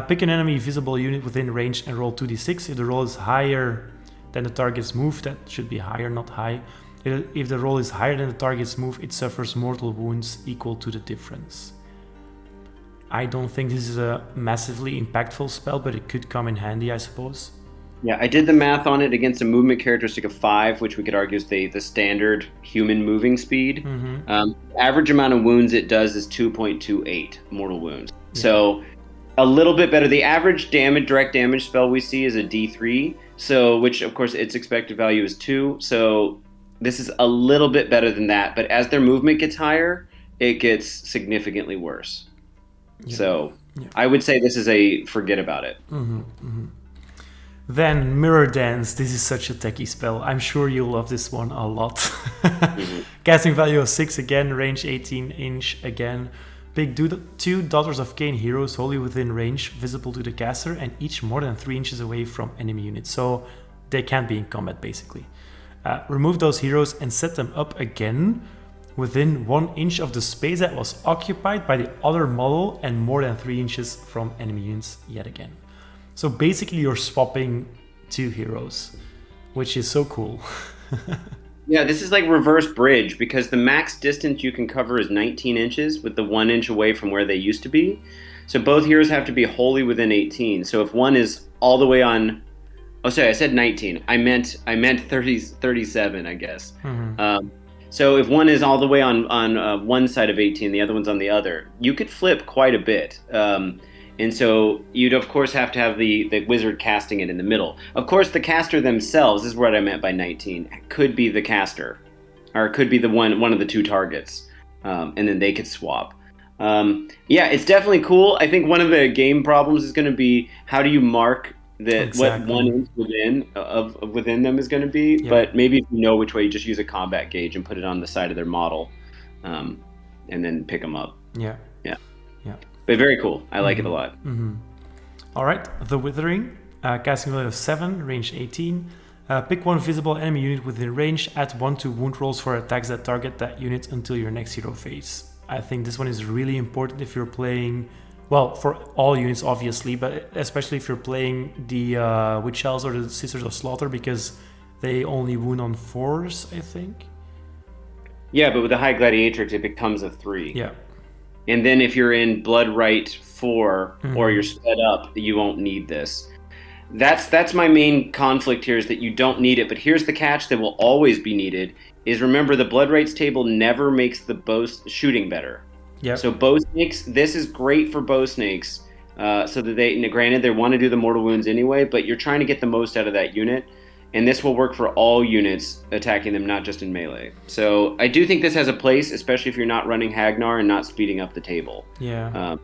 Pick an enemy visible unit within range and roll 2d6. If the roll is higher than the target's move, that should be higher, not high. If the roll is higher than the target's move, it suffers mortal wounds equal to the difference. I don't think this is a massively impactful spell, but it could come in handy, I suppose. Yeah, I did the math on it against a movement characteristic of 5, which we could argue is the standard human moving speed. Mm-hmm. Average amount of wounds it does is 2.28 mortal wounds. Yeah. So a little bit better. The average direct damage spell we see is a D3, so which of course its expected value is 2. So this is a little bit better than that, but as their movement gets higher, it gets significantly worse. Yeah. So I would say this is a forget about it. Mm-hmm. Mm-hmm. Then Mirror Dance. This is such a techie spell. I'm sure you'll love this one a lot. Mm-hmm. Casting value of 6 again, range 18-inch again. Pick 2 Daughters of Khaine heroes wholly within range, visible to the caster, and each more than 3 inches away from enemy units. So they can't be in combat, basically. Remove those heroes and set them up again within 1 inch of the space that was occupied by the other model and more than 3 inches from enemy units yet again. So basically you're swapping 2 heroes, which is so cool. Yeah, this is like reverse bridge, because the max distance you can cover is 19 inches with the 1 inch away from where they used to be. So both heroes have to be wholly within 18. So if one is all the way on... Oh, sorry, I said 19. I meant 37, I guess. Mm-hmm. So if one is all the way on one side of 18, the other one's on the other, you could flip quite a bit. And so you'd, of course, have to have the wizard casting it in the middle. Of course, the caster themselves, this is what I meant by 19, could be the caster, or it could be the one of the 2 targets, and then they could swap. Yeah, it's definitely cool. I think one of the game problems is going to be, how do you mark what 1 inch within them is going to be? Yeah. But maybe if you know which way, you just use a combat gauge and put it on the side of their model, and then pick them up. Yeah. But very cool. I like it a lot. Mm-hmm. All right, the Withering. Casting value of 7, range 18. Pick 1 visible enemy unit within range. Add 1 to wound rolls for attacks that target that unit until your next hero phase. I think this one is really important if you're playing... Well, for all units, obviously, but especially if you're playing the Witch Elves or the Sisters of Slaughter, because they only wound on 4s, I think. Yeah, but with the High Gladiatrix, it becomes a 3. Yeah. And then if you're in Blood Rite 4 or you're sped up, you won't need this. That's my main conflict here, is that you don't need it. But here's the catch that will always be needed, is remember the Blood Rites table never makes the bow shooting better. Yep. So bow snakes, this is great for bow snakes so that granted, they want to do the mortal wounds anyway, but you're trying to get the most out of that unit. And this will work for all units attacking them, not just in melee. So I do think this has a place, especially if you're not running Hagnar and not speeding up the table. Yeah.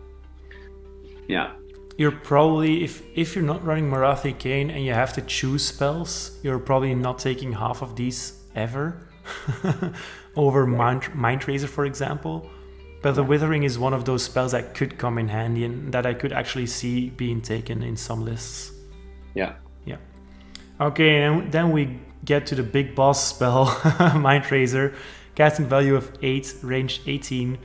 Yeah. You're probably, if you're not running Daughters of Khaine and you have to choose spells, you're probably not taking half of these ever over Mind Tracer, for example. But the Withering is one of those spells that could come in handy and that I could actually see being taken in some lists. Yeah. Yeah. Okay, and then we get to the big boss spell, Mind Tracer, casting value of 8, range 18.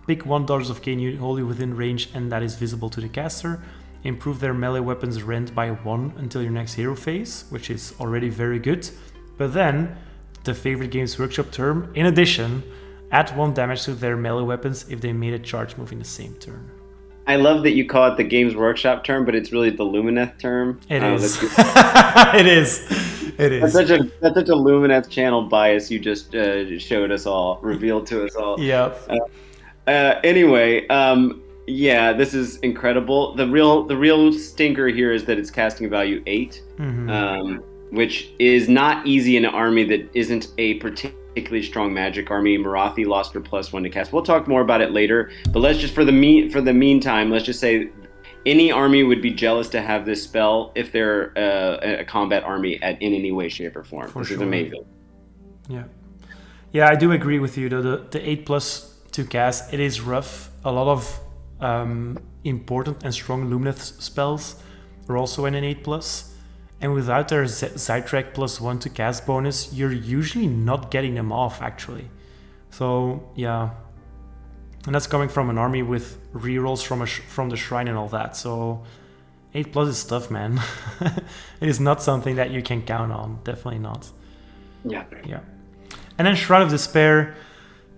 Pick one Daughters of Khaine unit wholly within range and that is visible to the caster. Improve their melee weapons rend by 1 until your next hero phase, which is already very good. But then, the favorite Games Workshop term, in addition, add 1 damage to their melee weapons if they made a charge move in the same turn. I love that you call it the Games Workshop term, but it's really the Lumineth term. It is. It is. It is. That's such a Lumineth channel bias you just showed us all, revealed to us all. Yep. Anyway, yeah, this is incredible. The real stinker here is that it's casting value 8, which is not easy in an army that isn't a particularly strong magic army. Marathi lost her +1 to cast. We'll talk more about it later, but let's just for the meantime, let's just say any army would be jealous to have this spell if they're a combat army in any way, shape, or form. This is amazing. Yeah, I do agree with you though. The 8+ to cast, it is rough. A lot of important and strong Lumineth spells are also in an 8+, and without their Zytrek +1 to cast bonus, you're usually not getting them off actually. So yeah, and that's coming from an army with rerolls from the shrine and all that. So 8+ is tough, man. It is not something that you can count on. Definitely not. Yeah. And then Shroud of Despair.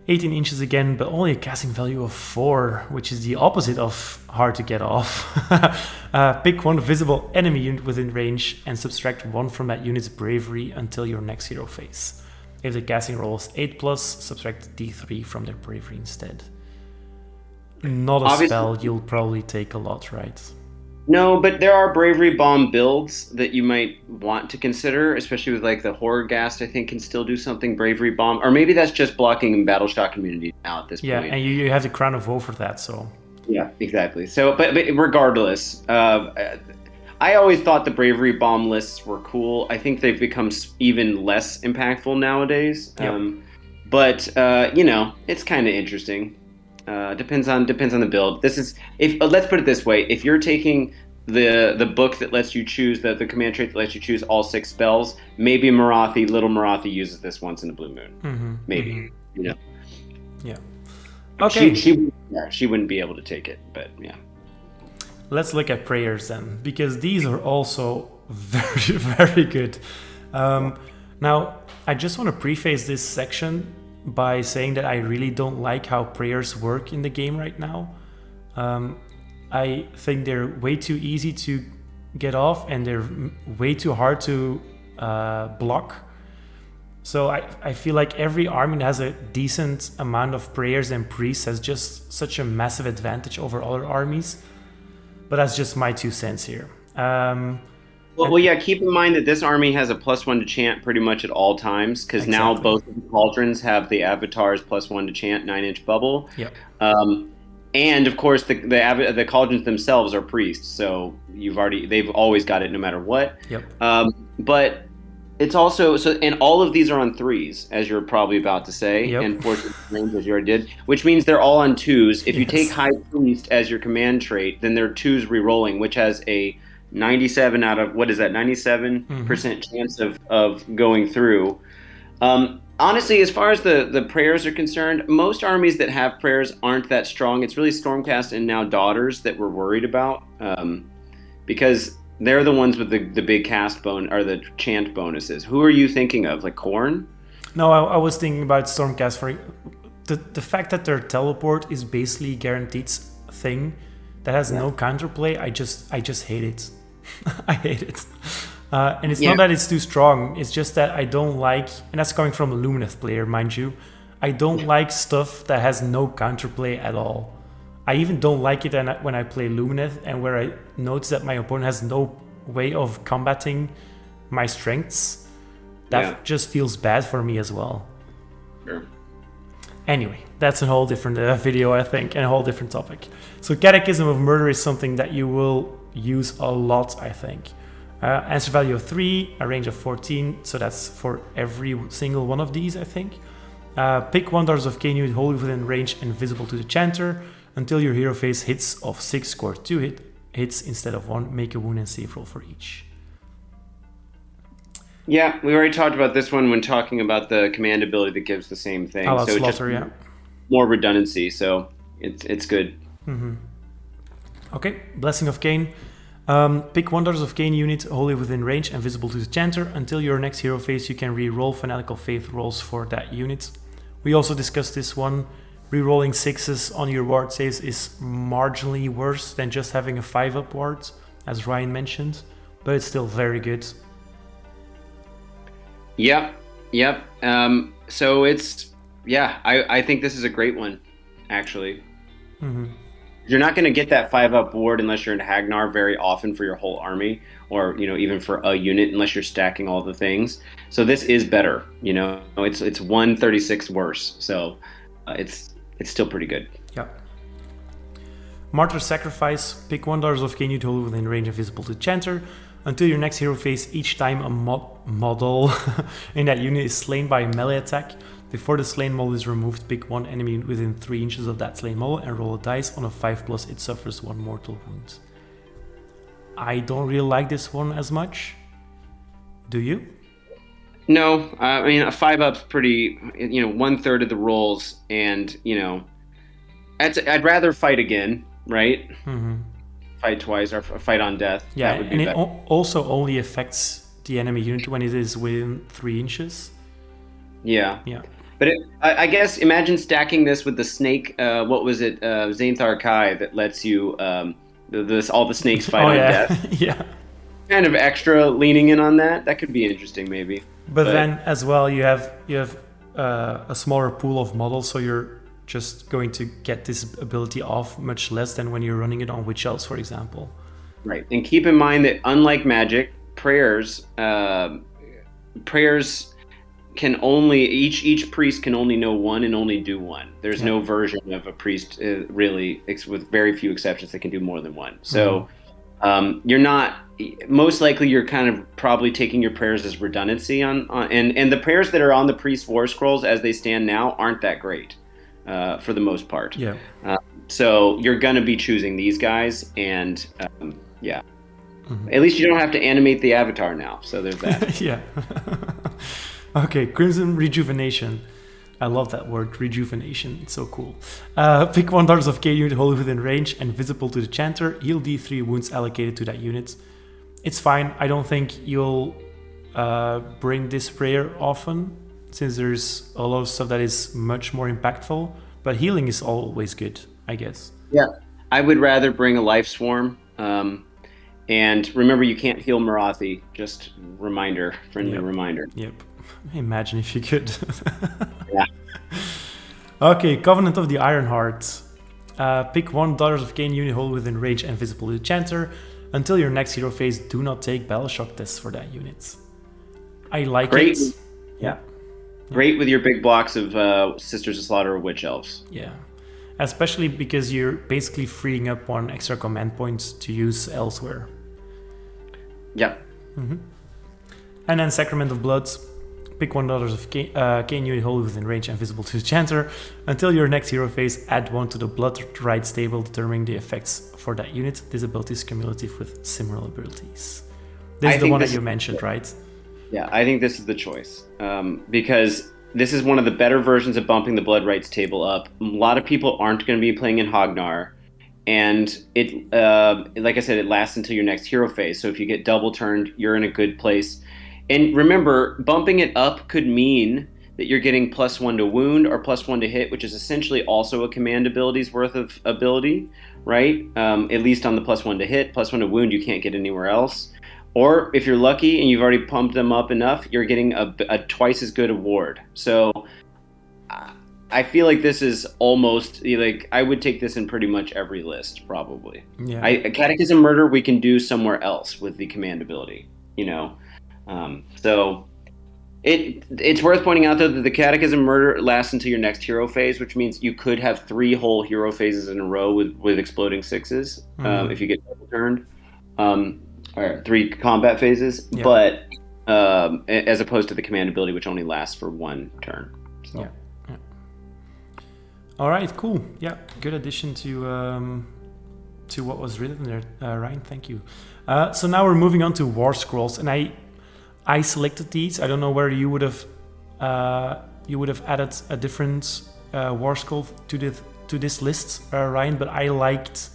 18 inches again, but only a casting value of 4, which is the opposite of hard to get off. Pick one visible enemy unit within range and subtract 1 from that unit's bravery until your next hero phase. If the casting roll is 8+, subtract D3 from their bravery instead. Not a spell you'll probably take a lot, right? No, but there are bravery bomb builds that you might want to consider, especially with like the horror ghast. I think can still do something. Bravery bomb, or maybe that's just blocking in battle shock community now at this point. Yeah, and you have the Crown of Woe for that, so. Yeah, exactly. So, but regardless, I always thought the bravery bomb lists were cool. I think they've become even less impactful nowadays. Yep. But it's kind of interesting. Depends on the build. Let's put it this way: if you're taking the book that lets you choose the command trait that lets you choose all 6 spells, maybe little Marathi uses this once in a blue moon. Maybe. Yeah. Okay. She wouldn't be able to take it, but yeah. Let's look at prayers then, because these are also very, very good. Now, I just want to preface this section by saying that I really don't like how prayers work in the game right now. I think they're way too easy to get off and they're way too hard to block. So I feel like every army that has a decent amount of prayers and priests has just such a massive advantage over other armies. But that's just my 2 cents here. Well, yeah, keep in mind that this army has a +1 to chant pretty much at all times, because now both of the cauldrons have the avatars +1 to chant 9-inch bubble. Yep. And of course the cauldrons themselves are priests, so they've always got it no matter what. Yep. But it's also and all of these are on 3s, as you're probably about to say, yep. and 14 range as you already did, which means they're all on 2s. If you take High Priest as your command trait, then they're 2s re-rolling, which has a 97 out of 97% chance of going through. Honestly, as far as the prayers are concerned, most armies that have prayers aren't that strong. It's really Stormcast and now Daughters that we're worried about, because they're the ones with the big cast or the chant bonuses. Who are you thinking of? Like Khorne? No, I was thinking about Stormcast. For the fact that their teleport is basically guaranteed thing that has no counterplay. I just hate it. I hate it. And it's not that it's too strong. It's just that I don't like, and that's coming from a Lumineth player, mind you. I don't like stuff that has no counterplay at all. I even don't like it when I play Lumineth and where I notice that my opponent has no way of combating my strengths. That just feels bad for me as well. Sure. Anyway, that's a whole different video, I think, and a whole different topic. So Catechism of Murder is something that you will use a lot, I think. Answer value of 3, a range of 14, so that's for every single one of these, I think. Pick one Daughters of Khaine unit wholly within range and visible to the chanter. Until your hero phase hits of 6, score 2 hits instead of 1. Make a wound and save roll for each. Yeah, we already talked about this one when talking about the command ability that gives the same thing. So it's just more redundancy, so it's good. Mm-hmm. Okay, Blessing of Khaine. Pick one Daughters of Khaine unit wholly within range and visible to the chanter. Until your next hero phase, you can re-roll Fanatical Faith rolls for that unit. We also discussed this one. Rerolling 6s on your ward saves is marginally worse than just having a 5-up ward, as Ryan mentioned, but it's still very good. Yep. So it's, I think this is a great one, actually. Mm-hmm. You're not going to get that 5-up ward unless you're in Hagnar very often for your whole army, or even for a unit unless you're stacking all the things. So this is better. It's 136 worse. So it's still pretty good. Yeah. Martyr Sacrifice. Pick one Daughters of Khaine unit wholly within range and visible to chanter. Until your next hero phase, each time a model in that unit is slain by a melee attack, before the slain model is removed, pick one enemy within 3 inches of that slain model and roll a dice. On a 5+, it suffers 1 mortal wound. I don't really like this one as much. Do you? No, I mean, a 5-up's pretty, 1/3 of the rolls, and, I'd rather fight again, right? Mm-hmm. Fight twice or fight on death. Yeah, that would be and better. it also only affects the enemy unit when it is within 3 inches. Yeah. But I guess imagine stacking this with the snake. What was it? Zainthar Kai that lets you all the snakes fight on death. Yeah. Kind of extra leaning in on that. That could be interesting, maybe. But then as well, you have a smaller pool of models, so you're just going to get this ability off much less than when you're running it on witch elves, for example. Right, and keep in mind that unlike magic, prayers can only each priest can only know one and only do one. There's no version of a priest really, with very few exceptions, that can do more than one. So you're not, most likely you're kind of probably taking your prayers as redundancy on and the prayers that are on the priest war scrolls as they stand now aren't that great for the most part. Yeah. So you're gonna be choosing these guys, and at least you don't have to animate the avatar now. So there's that. Yeah. Okay, Crimson Rejuvenation. I love that word, rejuvenation. It's so cool. Pick one Daughters of Khaine unit wholly within range and visible to the chanter. Heal D3 wounds allocated to that unit. It's fine. I don't think you'll bring this prayer often, since there's a lot of stuff that is much more impactful. But healing is always good, I guess. Yeah, I would rather bring a Life Swarm. And remember, you can't heal Marathi. Just friendly reminder. Yep. Imagine if you could. Yeah. Okay, Covenant of the Ironheart. Pick one Daughters of Khaine unit wholly within range and visible to the chanter. Until your next hero phase, do not take battle shock tests for that unit. I like it. Yeah. Great with your big blocks of Sisters of Slaughter or Witch Elves. Yeah. Especially because you're basically freeing up 1 extra command point to use elsewhere. Yep. Mm-hmm. And then Sacrament of Blood. Pick one Daughters of Khaine unit wholly within range and visible to the chanter. Until your next hero phase, add 1 to the Blood Rites table, determining the effects for that unit. This ability is cumulative with similar abilities. This is the one that you mentioned, right? Yeah, I think this is the choice. Because this is one of the better versions of bumping the Blood Rites table up. A lot of people aren't going to be playing in Hognar. And it, like I said, it lasts until your next hero phase. So if you get double turned, you're in a good place. And remember, bumping it up could mean that you're getting +1 to wound or +1 to hit, which is essentially also a command ability's worth of ability, right? At least on the +1 to hit, +1 to wound, you can't get anywhere else. Or if you're lucky and you've already pumped them up enough, you're getting a twice as good award. So I feel like this is almost like I would take this in pretty much every list probably. Yeah. A Catechism Murder we can do somewhere else with the command ability, so it's worth pointing out though that the Catechism Murder lasts until your next hero phase, which means you could have 3 whole hero phases in a row with exploding 6s if you get double turned, or 3 combat phases, but as opposed to the command ability, which only lasts for 1 turn. So. Yeah. All right, cool. Yeah, good addition to what was written there, Ryan. Thank you. So now we're moving on to War Scrolls, and I selected these. I don't know where you would have added a different War Scroll to this list, Ryan. But I liked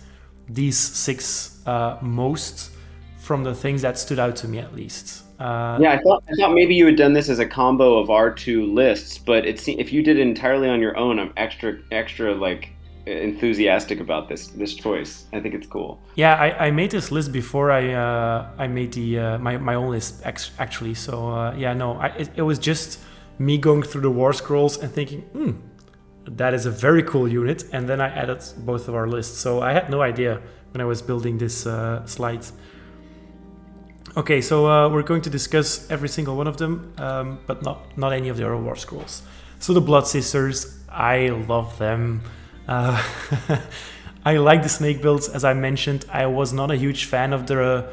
these 6 most from the things that stood out to me at least. I thought maybe you had done this as a combo of our 2 lists, but if you did it entirely on your own, I'm extra like enthusiastic about this choice. I think it's cool. Yeah, I made this list before I made the my own list actually. So it was just me going through the War Scrolls and thinking, that is a very cool unit, and then I added both of our lists. So I had no idea when I was building this slide. Okay, so we're going to discuss every single one of them, but not any of the other War Scrolls. So the Blood Sisters, I love them. I like the snake builds, as I mentioned. I was not a huge fan of the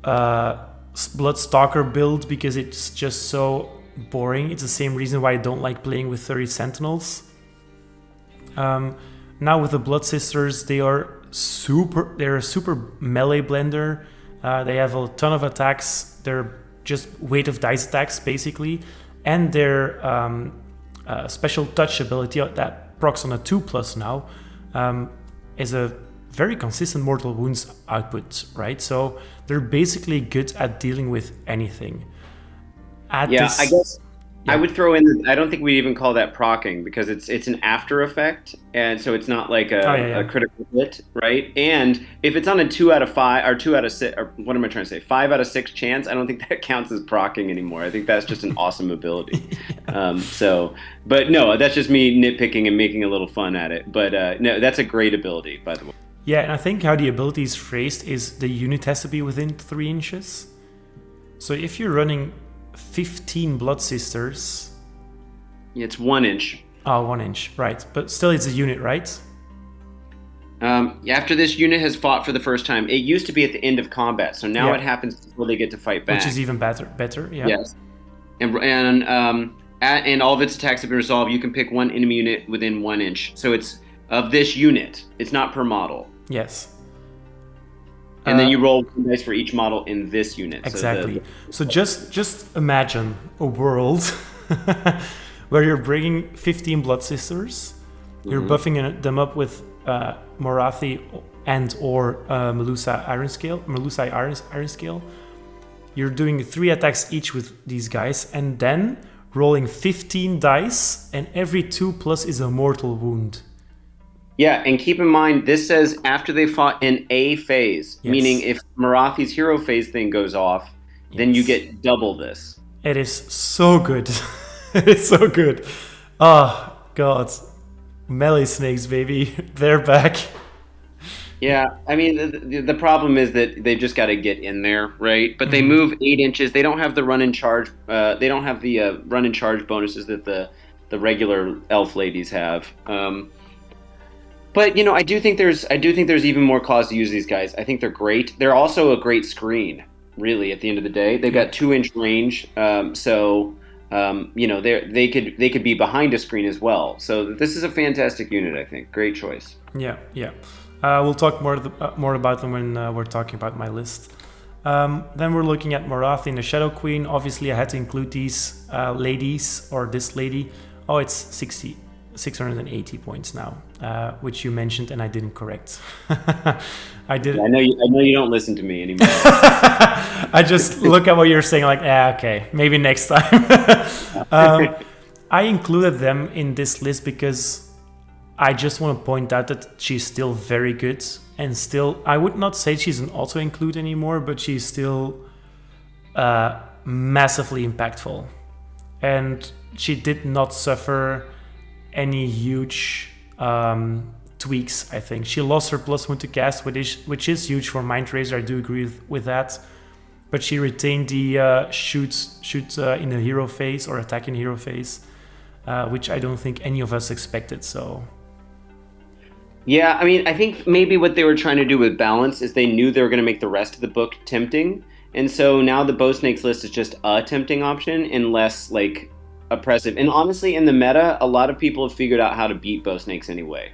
Bloodstalker build because it's just so boring. It's the same reason why I don't like playing with 30 Sentinels. Now with the Blood Sisters, they're a super melee blender. They have a ton of attacks. They're just weight of dice attacks, basically. And their special touch ability that procs on a 2+ now is a very consistent mortal wounds output, right? So they're basically good at dealing with anything. I guess I would throw in. I don't think we even call that procking because it's an after effect, and so it's not like a critical hit, right? And if it's on a 2 out of 5 or 2 out of 6, or what am I trying to say? 5 out of 6 chance. I don't think that counts as procking anymore. I think that's just an awesome ability. But no, that's just me nitpicking and making a little fun at it. But no, that's a great ability, by the way. Yeah, and I think how the ability is phrased is the unit has to be within 3 inches. So if you're running 15 Blood Sisters... It's 1 inch. Oh, 1 inch, right. But still it's a unit, right? After this unit has fought for the first time, it used to be at the end of combat, so now it happens before they get to fight back. Which is even better, yeah. Yes. And all of its attacks have been resolved. You can pick 1 enemy unit within 1 inch. So it's of this unit. It's not per model. Yes. And then you roll 1 dice for each model in this unit. Exactly. So just imagine a world where you're bringing 15 Blood Sisters, you're buffing them up with Morathi and or Melusai Iron Scale. You're doing 3 attacks each with these guys, and then rolling 15 dice, and every 2+ is a mortal wound. Yeah, and keep in mind, this says after they fought in a phase, meaning if Morathi's hero phase thing goes off, then you get double this. It is so good. It's so good. Oh, God. Melee snakes, baby. They're back. Yeah, I mean, the problem is that they've just got to get in there, right? But they move 8 inches. They don't have the run and charge. They don't have the run and charge bonuses that the regular elf ladies have. But I do think there's even more cause to use these guys. I think they're great. They're also a great screen, really. At the end of the day, they've got 2-inch range, so they could be behind a screen as well. So this is a fantastic unit. I think great choice. Yeah. We'll talk more about them when we're talking about my list. Then we're looking at Morathi and the Shadow Queen. Obviously, I had to include these ladies or this lady. Oh, it's 680 points now, which you mentioned and I didn't correct. I did. Yeah, I know you don't listen to me anymore. I just look at what you're saying, like, okay, maybe next time. I included them in this list because I just want to point out that she's still very good, and still, I would not say she's an auto include anymore, but she's still massively impactful, and she did not suffer any huge tweaks, I think. She lost her +1 to cast, which is huge for Mind Razor. I do agree with that. But she retained the shoot in the hero phase or attack in hero phase, which I don't think any of us expected. So, yeah, I mean, I think maybe what they were trying to do with balance is they knew they were going to make the rest of the book tempting, and so now the bow snakes list is just a tempting option and less like oppressive. And honestly, in the meta, a lot of people have figured out how to beat bow snakes anyway.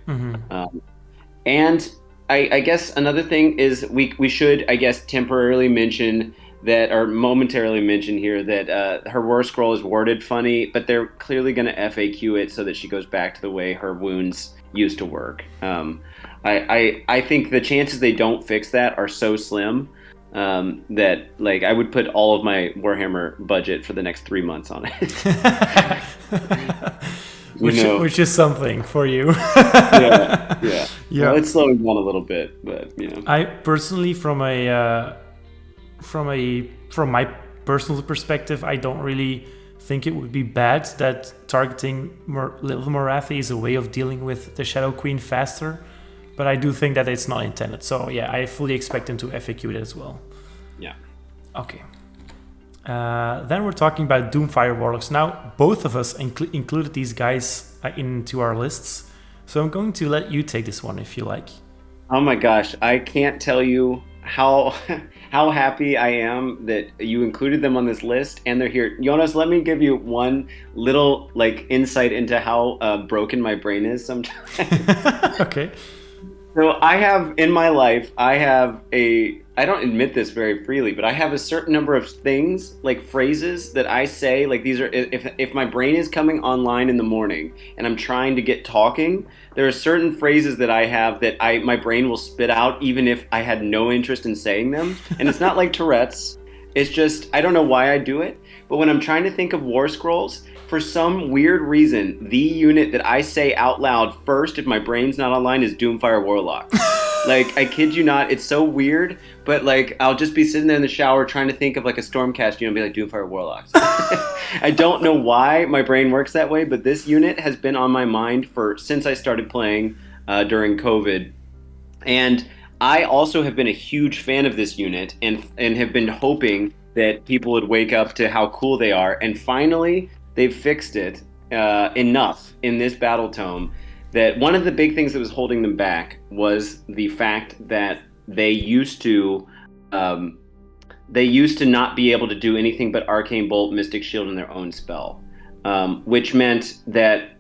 And I guess another thing is we should, I guess, temporarily mention that, or momentarily mention here that her war scroll is worded funny, but they're clearly going to FAQ it so that she goes back to the way her wounds used to work. I think the chances they don't fix that are so slim that like I would put all of my Warhammer budget for the next 3 months on it. Which is something for you. yeah. Well, it's slowing down a little bit, but I personally, from my personal perspective, I don't really think it would be bad that targeting Little Morathi is a way of dealing with the Shadow Queen faster, but I do think that it's not intended. So yeah, I fully expect them to FAQ it as well. Yeah. Okay. Then we're talking about Doomfire Warlocks. Now, both of us included these guys into our lists, so I'm going to let you take this one if you like. Oh my gosh, I can't tell you how happy I am that you included them on this list and they're here. Jonas, let me give you one little like insight into how broken my brain is sometimes. Okay. So I have in my life, I don't admit this very freely, but I have a certain number of things, like phrases that I say, like these are, if my brain is coming online in the morning and I'm trying to get talking, there are certain phrases that I have that my brain will spit out even if I had no interest in saying them. And it's not like Tourette's. It's just, I don't know why I do it, but when I'm trying to think of war scrolls, for some weird reason, the unit that I say out loud first if my brain's not online is Doomfire Warlock. Like, I kid you not, it's so weird, but like, I'll just be sitting there in the shower trying to think of like a Stormcast unit and be like, Doomfire Warlocks. I don't know why my brain works that way, but this unit has been on my mind since I started playing during COVID. And I also have been a huge fan of this unit and have been hoping that people would wake up to how cool they are. And finally, they've fixed it enough in this Battletome that one of the big things that was holding them back was the fact that they used to not be able to do anything but Arcane Bolt, Mystic Shield, and their own spell, which meant that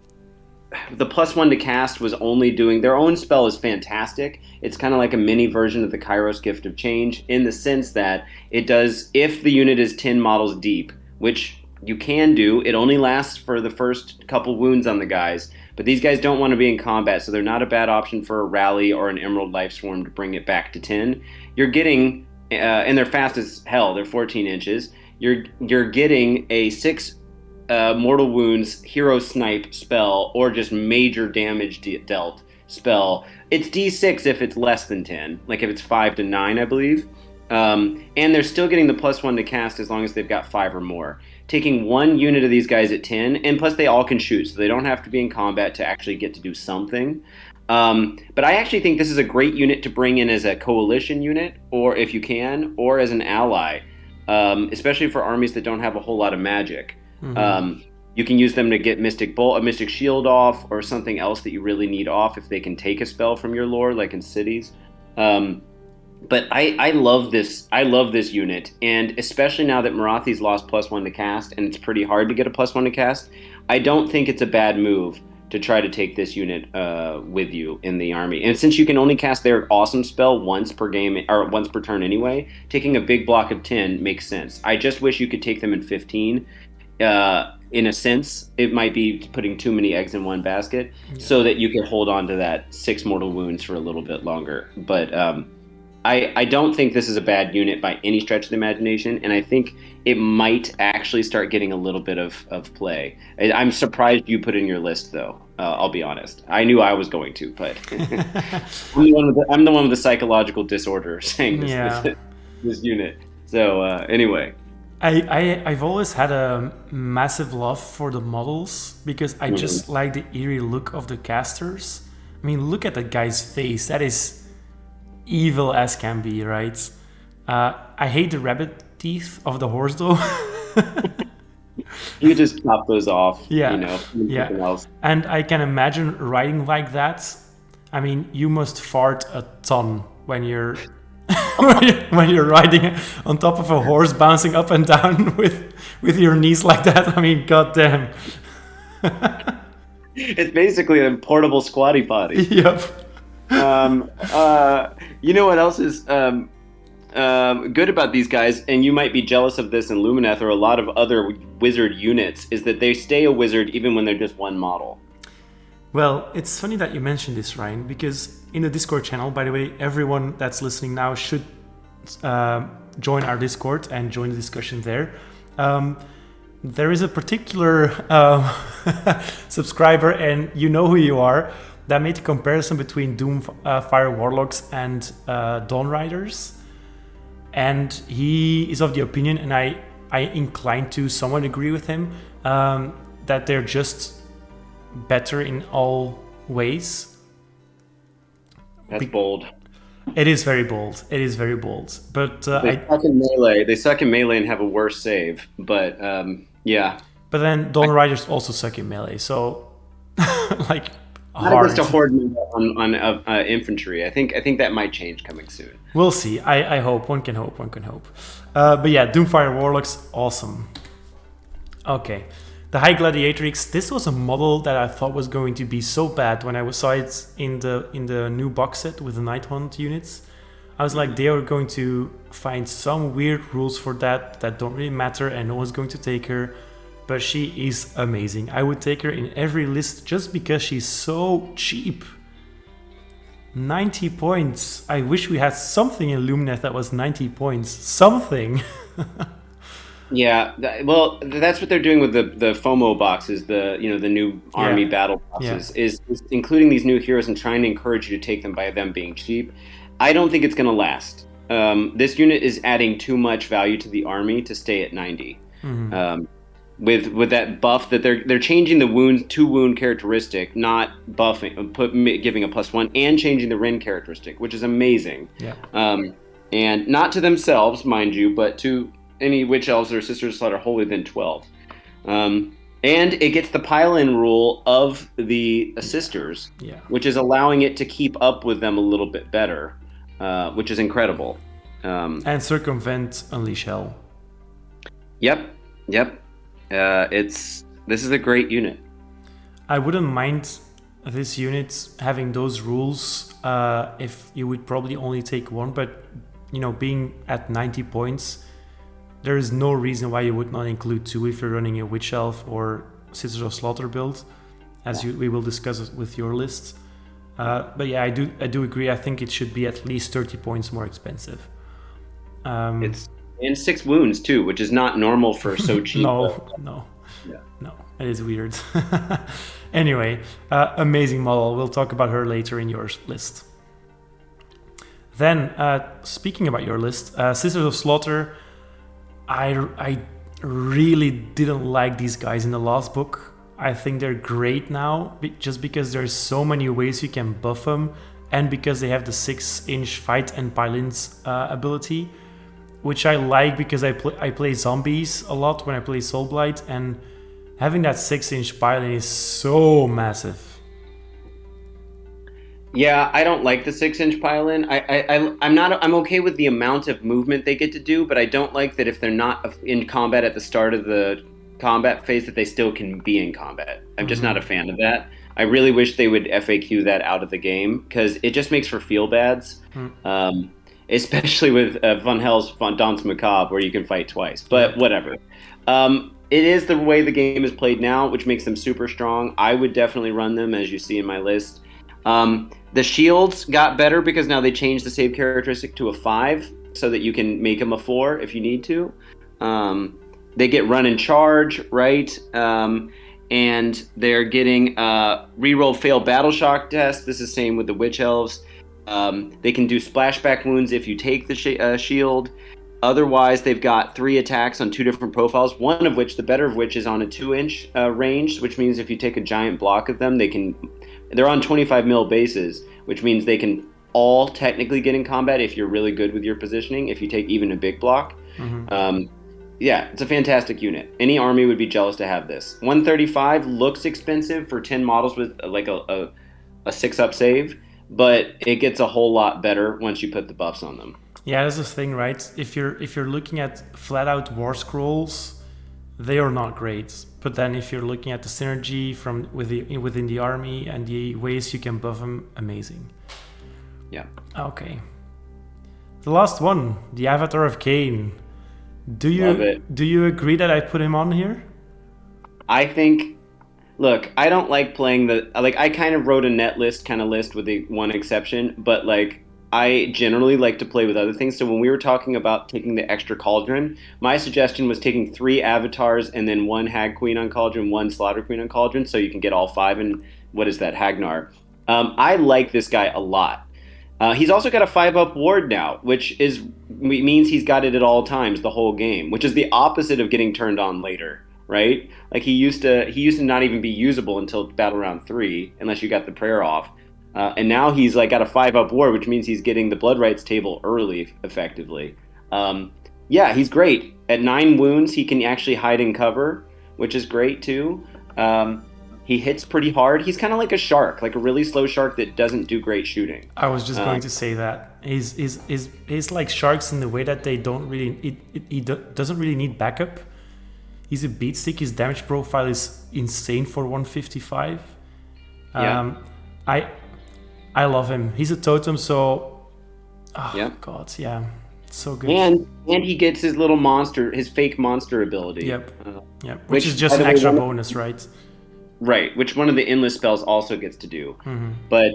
the +1 to cast was only doing their own spell is fantastic. It's kind of like a mini version of the Kairos Gift of Change in the sense that it does, if the unit is 10 models deep, which you can do, it only lasts for the first couple wounds on the guys, but these guys don't want to be in combat, so they're not a bad option for a Rally or an Emerald Life Swarm to bring it back to 10. You're getting, and they're fast as hell, they're 14 inches, you're getting a 6 Mortal Wounds Hero Snipe spell or just major damage dealt spell. It's D6 if it's less than 10, like if it's 5 to 9, I believe. And they're still getting the +1 to cast as long as they've got 5 or more. Taking one unit of these guys at 10, and plus they all can shoot, so they don't have to be in combat to actually get to do something. But I actually think this is a great unit to bring in as a coalition unit, or if you can, or as an ally, especially for armies that don't have a whole lot of magic. Mm-hmm. You can use them to get Mystic Bolt, a Mystic Shield off, or something else that you really need off if they can take a spell from your lore, like in cities. But I love this. I love this unit, and especially now that Marathi's lost +1 to cast, and it's pretty hard to get a +1 to cast. I don't think it's a bad move to try to take this unit with you in the army. And since you can only cast their awesome spell once per game or once per turn anyway, taking a big block of 10 makes sense. I just wish you could take them in 15. In a sense, it might be putting too many eggs in one basket, so that you can hold on to that 6 mortal wounds for a little bit longer. But I don't think this is a bad unit by any stretch of the imagination, and I think it might actually start getting a little bit of play. I'm surprised you put it in your list, though. I'll be honest. I knew I was going to, but I'm the one with the psychological disorder saying this unit. So anyway, I've always had a massive love for the models because I just like the eerie look of the casters. I mean, look at that guy's face. That is evil as can be, right? I hate the rabbit teeth of the horse, though. You could just chop those off. Yeah, You know, yeah. something else. And I can imagine riding like that. I mean, you must fart a ton when you're when you're riding on top of a horse, bouncing up and down with your knees like that. I mean, goddamn. It's basically a portable squatty potty. Yep. You know what else is good about these guys, and you might be jealous of this in Lumineth or a lot of other wizard units, is that they stay a wizard even when they're just one model. Well, it's funny that you mentioned this, Ryan, because in the Discord channel, by the way, everyone that's listening now should join our Discord and join the discussion there. There is a particular subscriber, and you know who you are, that made a comparison between Doomfire Warlocks and Dawn Riders. And he is of the opinion, and I incline to somewhat agree with him, that they're just better in all ways. That's bold. It is very bold. It is very bold. But They suck in melee. They suck in melee and have a worse save. But yeah. But then Dawn Riders also suck in melee, so like Not hard. against a horde on infantry. I think that might change coming soon. We'll see. I hope. One can hope. One can hope. But yeah, Doomfire Warlocks, awesome. Okay. The High Gladiatrix, this was a model that I thought was going to be so bad when I saw it in the new box set with the Night Hunt units. I was like, they are going to find some weird rules for that don't really matter and no one's going to take her. But she is amazing. I would take her in every list just because she's so cheap. 90 points. I wish we had something in Lumineth that was 90 points. Something. Yeah, well, that's what they're doing with the FOMO boxes, the new army battle boxes, is including these new heroes and trying to encourage you to take them by them being cheap. I don't think it's going to last. This unit is adding too much value to the army to stay at 90. Mm-hmm. With that buff that they're changing the wound to wound characteristic, not buffing, giving a +1, and changing the Ren characteristic, which is amazing. Yeah. And not to themselves, mind you, but to any witch elves or sisters that are holy than 12. And it gets the pile-in rule of the sisters, which is allowing it to keep up with them a little bit better, which is incredible. And circumvent Unleash Hell. Yep. This is a great unit. I wouldn't mind this unit having those rules if you would probably only take one, but being at 90 points, there is no reason why you would not include two if you're running a Witch Elf or Sisters of Slaughter build, as we will discuss with your list. But yeah, I do agree. I think it should be at least 30 points more expensive. It's in 6 wounds too, which is not normal for so cheap. No, it is weird. Anyway, amazing model. We'll talk about her later in your list. Then, speaking about your list, Sisters of Slaughter, I really didn't like these guys in the last book. I think they're great now, just because there's so many ways you can buff them, and because they have the 6-inch fight and pile-ins ability, which I like because I play zombies a lot when I play Soulblight, and having that 6-inch pile-in is so massive. Yeah, I don't like the 6-inch pile-in. I'm okay with the amount of movement they get to do, but I don't like that if they're not in combat at the start of the combat phase that they still can be in combat. I'm just not a fan of that. I really wish they would FAQ that out of the game, because it just makes for feel bads. Especially with Von Hell's Danse Macabre, where you can fight twice. But whatever. It is the way the game is played now, which makes them super strong. I would definitely run them, as you see in my list. The shields got better because now they changed the save characteristic to a 5, so that you can make them a 4 if you need to. They get run and charge, right? And they're getting reroll fail battle shock test. This is the same with the Witch Elves. They can do splashback wounds if you take the shield. Otherwise, they've got 3 attacks on 2 different profiles, one of which, the better of which, is on a 2-inch range, which means if you take a giant block of them, they're on 25 mil bases, which means they can all technically get in combat if you're really good with your positioning, if you take even a big block. Yeah, it's a fantastic unit. Any army would be jealous to have this. 135 looks expensive for 10 models with like a 6-up save, but it gets a whole lot better once you put the buffs on them. Yeah, that's the thing, right? If you're looking at flat out war scrolls, they are not great. But then if you're looking at the synergy from within the army and the ways you can buff them, amazing. Yeah. Okay. The last one, the Avatar of Khaine. Do you agree that I put him on here? I think, look, I don't like playing I kind of wrote a net list kind of list with the one exception, but like I generally like to play with other things. So when we were talking about taking the extra cauldron, my suggestion was taking 3 avatars and then 1 hag queen on cauldron, 1 slaughter queen on cauldron, so you can get all 5 in, what is that, Hagnar. I like this guy a lot. He's also got a 5-up ward now, which means he's got it at all times the whole game, which is the opposite of getting turned on later, right? Like he used to not even be usable until Battle Round 3, unless you got the prayer off. And now he's like got a 5-up ward, which means he's getting the blood rights table early, effectively. Yeah, he's great. At 9 wounds, he can actually hide in cover, which is great too. He hits pretty hard. He's kind of like a shark, like a really slow shark that doesn't do great shooting. I was just going to say that. He's like sharks in the way that they don't really... He doesn't really need backup. He's a beat stick. His damage profile is insane for 155. Yeah. I love him. He's a totem, so... Oh, yeah. God, yeah. So good. And he gets his little monster, his fake monster ability. Yep. Which is just an extra bonus, right? Right, which one of the endless spells also gets to do. But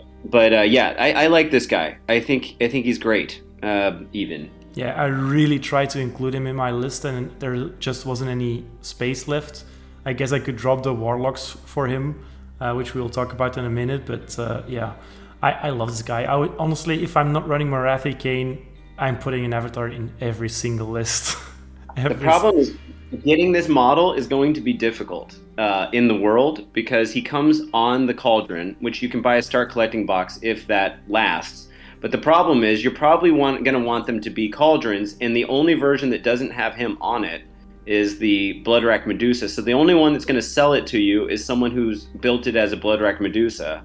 yeah, I like this guy. I think he's great. Even. Yeah, I really tried to include him in my list, and there just wasn't any space left. I guess I could drop the warlocks for him, which we'll talk about in a minute. But yeah, I love this guy. I would honestly, if I'm not running Marathi Khaine, I'm putting an avatar in every single list. The problem is getting this model is going to be difficult in the world because he comes on the cauldron, which you can buy a start collecting box if that lasts. But the problem is you're probably going to want them to be cauldrons, and the only version that doesn't have him on it is the Bloodrack Medusa. So the only one that's going to sell it to you is someone who's built it as a Bloodrack Medusa.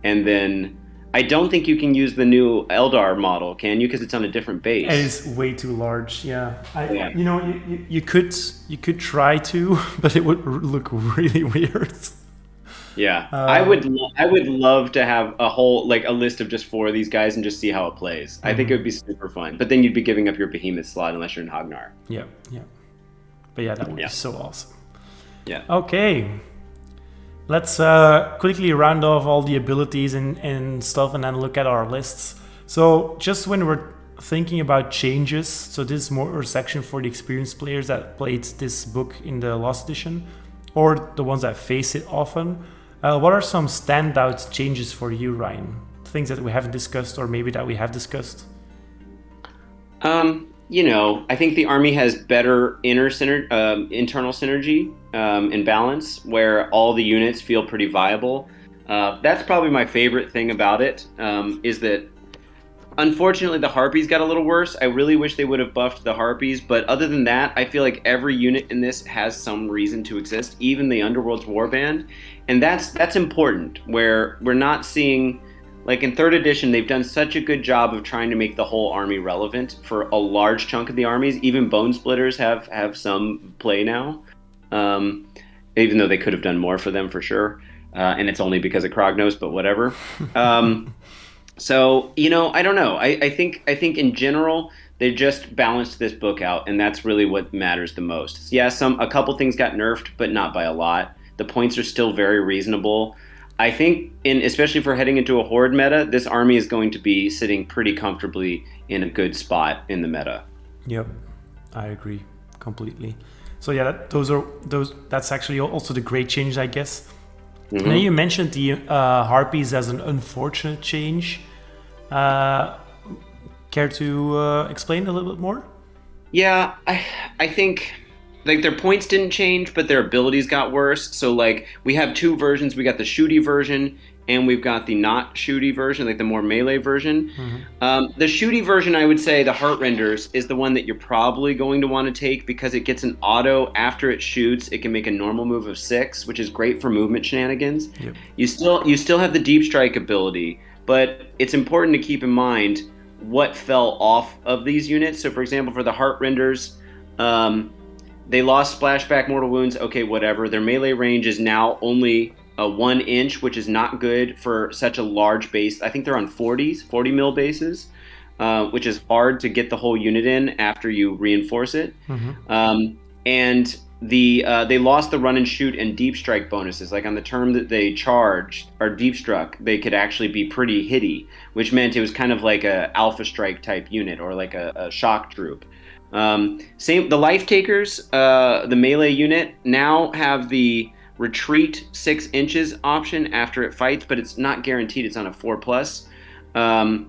And then I don't think you can use the new Eldar model, can you? Because it's on a different base. It is way too large. Yeah, you know, you could try to, but it would look really weird. Yeah, I would love to have a whole a list of just 4 of these guys and just see how it plays. I think it would be super fun. But then you'd be giving up your behemoth slot unless you're in Hagnar. Yeah. But yeah, that would be so awesome. Yeah. Okay. Let's quickly round off all the abilities and stuff and then look at our lists. So just when we're thinking about changes, so this is more a section for the experienced players that played this book in the last edition or the ones that face it often. What are some standout changes for you, Ryan? Things that we haven't discussed or maybe that we have discussed? You know, I think the army has better internal synergy and balance, where all the units feel pretty viable. That's probably my favorite thing about it, is that unfortunately the Harpies got a little worse. I really wish they would have buffed the Harpies, but other than that, I feel like every unit in this has some reason to exist, even the Underworld's Warband. And that's important, where we're not seeing... Like in 3rd edition, they've done such a good job of trying to make the whole army relevant for a large chunk of the armies. Even Bone Splitters have some play now, even though they could have done more for them for sure. And it's only because of Krognos, but whatever. So, you know, I don't know. I think in general, they just balanced this book out, and that's really what matters the most. Yeah, a couple things got nerfed, but not by a lot. The points are still very reasonable. I think, especially for heading into a horde meta, this army is going to be sitting pretty comfortably in a good spot in the meta. Yep, I agree completely. So yeah, that's actually also the great change, I guess. And then you mentioned the Harpies as an unfortunate change. Care to explain a little bit more? Yeah, I think like their points didn't change, but their abilities got worse. So like we have two versions. We got the shooty version and we've got the not shooty version, like the more melee version. The shooty version, I would say, the heart renders is the one that you're probably going to want to take because it gets an auto after it shoots. It can make a normal move of 6, which is great for movement shenanigans. Yep. You still have the deep strike ability, but it's important to keep in mind what fell off of these units. So, for example, for the heart renders, they lost splashback mortal wounds. Okay, whatever. Their melee range is now only a 1 inch, which is not good for such a large base. I think they're on 40 mil bases, which is hard to get the whole unit in after you reinforce it. And they lost the run and shoot and deep strike bonuses. Like on the turn that they charged or deep struck, they could actually be pretty hitty, which meant it was kind of like a alpha strike type unit or like a shock troop. The life takers, the melee unit now have the retreat 6 inches option after it fights, but it's not guaranteed. It's on a 4+.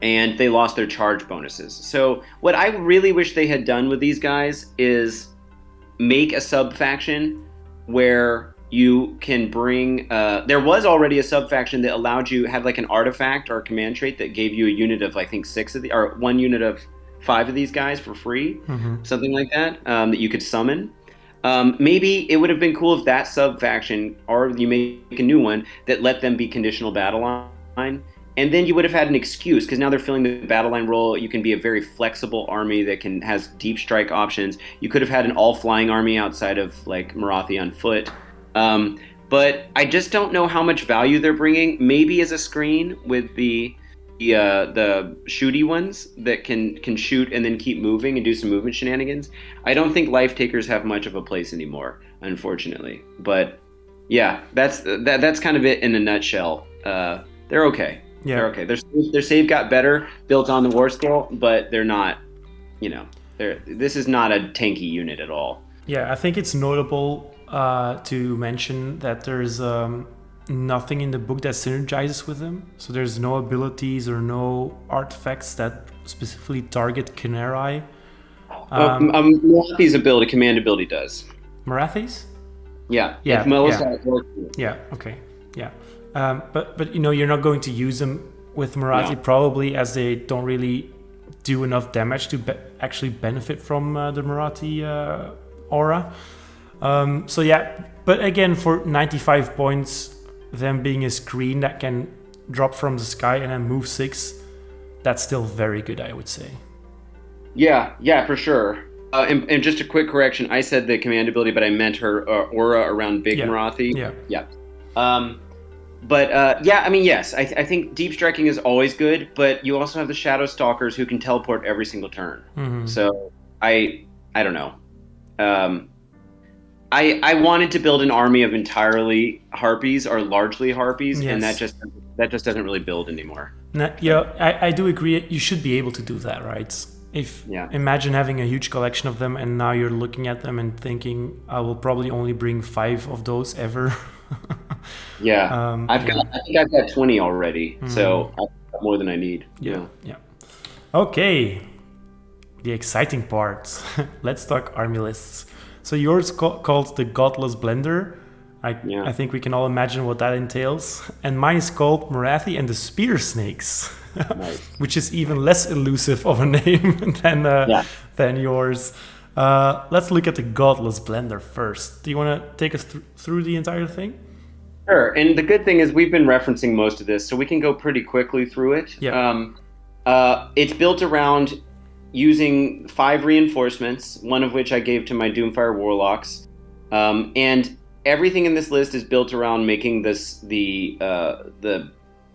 And they lost their charge bonuses. So what I really wish they had done with these guys is make a sub faction where you can bring there was already a sub faction that had like an artifact or a command trait that gave you a unit of I think 6 of the or 1 unit of 5 of these guys for free, something like that, that you could summon. Maybe it would have been cool if that sub faction, or you make a new one that let them be conditional battle line, and then you would have had an excuse because now they're filling the battle line role. You can be a very flexible army that has deep strike options. You could have had an all flying army outside of like Marathi on foot, but I just don't know how much value they're bringing. Maybe as a screen with the shooty ones that can shoot and then keep moving and do some movement shenanigans. I don't think life takers have much of a place anymore, unfortunately. But yeah, that's kind of it in a nutshell. They're okay. Yeah. They're okay. Their save got better, built on the war scale, but they're not. This is not a tanky unit at all. Yeah, I think it's notable to mention that there's nothing in the book that synergizes with them. So there's no abilities or no artifacts that specifically target Khaine. Marathi's command ability does. Marathi's? Yeah. Yeah. Okay. Yeah. But you're not going to use them with Marathi probably, as they don't really do enough damage to actually benefit from the Marathi aura. So yeah, but again, for 95 points, them being a screen that can drop from the sky and then move 6, that's still very good, I would say. Yeah, for sure. And just a quick correction, I said the command ability, but I meant her aura around Big Marathi. Yeah. Yes, I think deep striking is always good, but you also have the Shadow Stalkers who can teleport every single turn. So I don't know. I wanted to build an army of entirely harpies or largely harpies, and that just doesn't really build anymore. I do agree. You should be able to do that, right? Imagine having a huge collection of them, and now you're looking at them and thinking, I will probably only bring 5 of those ever. I think I've got 20 already, so I've got more than I need. Yeah. Okay, the exciting part. Let's talk army lists. So yours called the Godless Blender. I think we can all imagine what that entails. And mine is called Marathi and the Spear Snakes, nice. Which is even less elusive of a name than yours. Let's look at the Godless Blender first. Do you want to take us through the entire thing? Sure. And the good thing is we've been referencing most of this, so we can go pretty quickly through it. Yeah. It's built around using 5 reinforcements, one of which I gave to my Doomfire Warlocks. And everything in this list is built around making the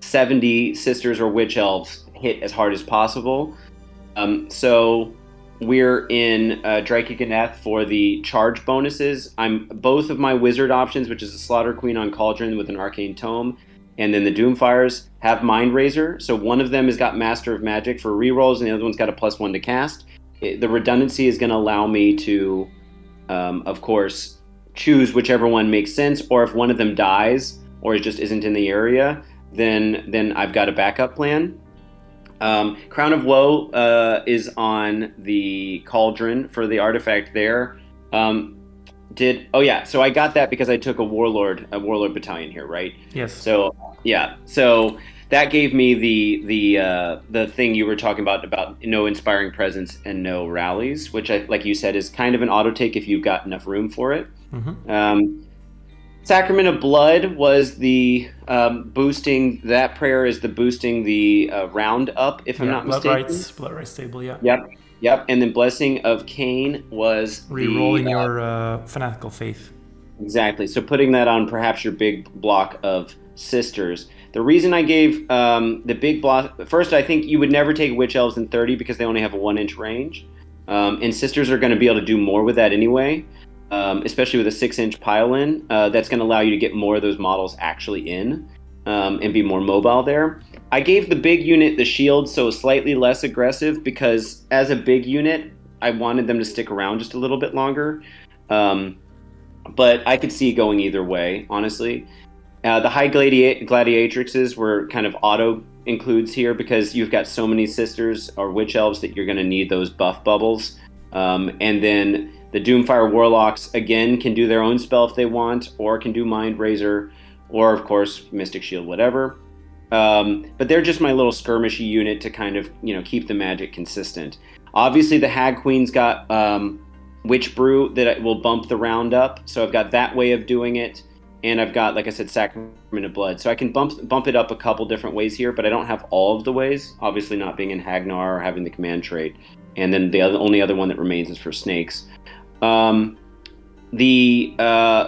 70 sisters or witch elves hit as hard as possible. So we're in Drake Ganeth for the charge bonuses. I'm both of my wizard options, which is a Slaughter Queen on Cauldron with an Arcane Tome, and then the Doomfires have Mind Razor. So one of them has got Master of Magic for rerolls, and the other one's got a +1 to cast. The redundancy is going to allow me to, of course, choose whichever one makes sense, or if one of them dies or just isn't in the area, then I've got a backup plan. Crown of Woe is on the cauldron for the artifact there. So I got that because I took a warlord battalion here, right? Yes. So so that gave me the thing you were talking about no inspiring presence and no rallies, which like you said is kind of an auto take if you've got enough room for it. Mm-hmm. Sacrament of Blood was the boosting. That prayer is the boosting the round up, if I'm not mistaken. Blood rights table, yeah. Yep. And then Blessing of Khaine was re-rolling your fanatical faith. Exactly. So putting that on perhaps your big block of sisters. The reason I gave the big block first, I think you would never take witch elves in 30 because they only have a 1-inch range, and sisters are going to be able to do more with that anyway. Especially with a 6-inch pile-in, that's going to allow you to get more of those models actually in and be more mobile there. I gave the big unit the shield, so slightly less aggressive, because as a big unit, I wanted them to stick around just a little bit longer. But I could see going either way, honestly. The high gladiatrixes were kind of auto includes here because you've got so many sisters or witch elves that you're going to need those buff bubbles. And then the Doomfire Warlocks, again, can do their own spell if they want, or can do Mind Razor, or, of course, Mystic Shield, whatever. But they're just my little skirmishy unit to kind of, keep the magic consistent. Obviously, the Hag Queen's got Witch Brew that will bump the round up, so I've got that way of doing it. And I've got, like I said, Sacrament of Blood. So I can bump it up a couple different ways here, but I don't have all of the ways, obviously not being in Hagnar or having the command trait. And then the only other one that remains is for snakes. The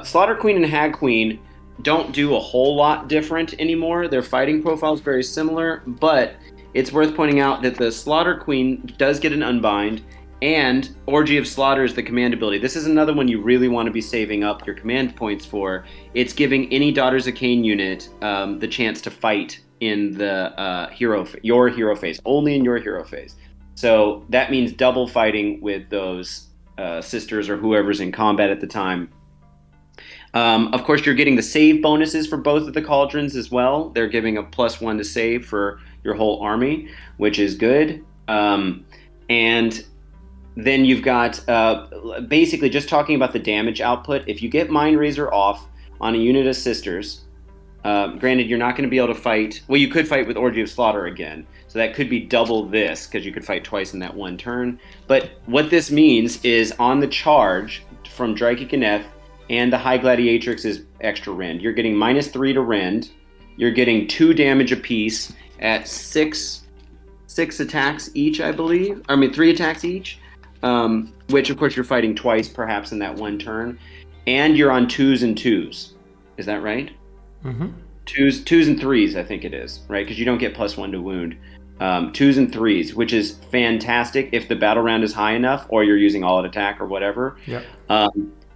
Slaughter Queen and Hag Queen don't do a whole lot different anymore. Their fighting profile is very similar, but it's worth pointing out that the Slaughter Queen does get an unbind, and Orgy of Slaughter is the command ability. This is another one you really want to be saving up your command points for. It's giving any Daughters of Khaine unit the chance to fight in the your hero phase, only in your hero phase. So that means double fighting with those sisters or whoever's in combat at the time. Of course, you're getting the save bonuses for both of the cauldrons as well. They're giving a +1 to save for your whole army, which is good. And then you've got basically just talking about the damage output. If you get Mind Razor off on a unit of sisters, granted, you're not going to be able to fight. Well, you could fight with Orgy of Slaughter again. So that could be double this, because you could fight twice in that one turn. But what this means is on the charge from Drake Ganeth and the High Gladiatrix is extra rend. You're getting -3 to rend. You're getting 2 damage apiece at 6 attacks each, I believe. 3 attacks each, which of course you're fighting twice perhaps in that one turn. And you're on 2s and 2s. Is that right? Mm-hmm. 2s and 3s, I think it is, right? Because you don't get +1 to wound. 2s and 3s, which is fantastic if the battle round is high enough or you're using all-out attack or whatever. Yep.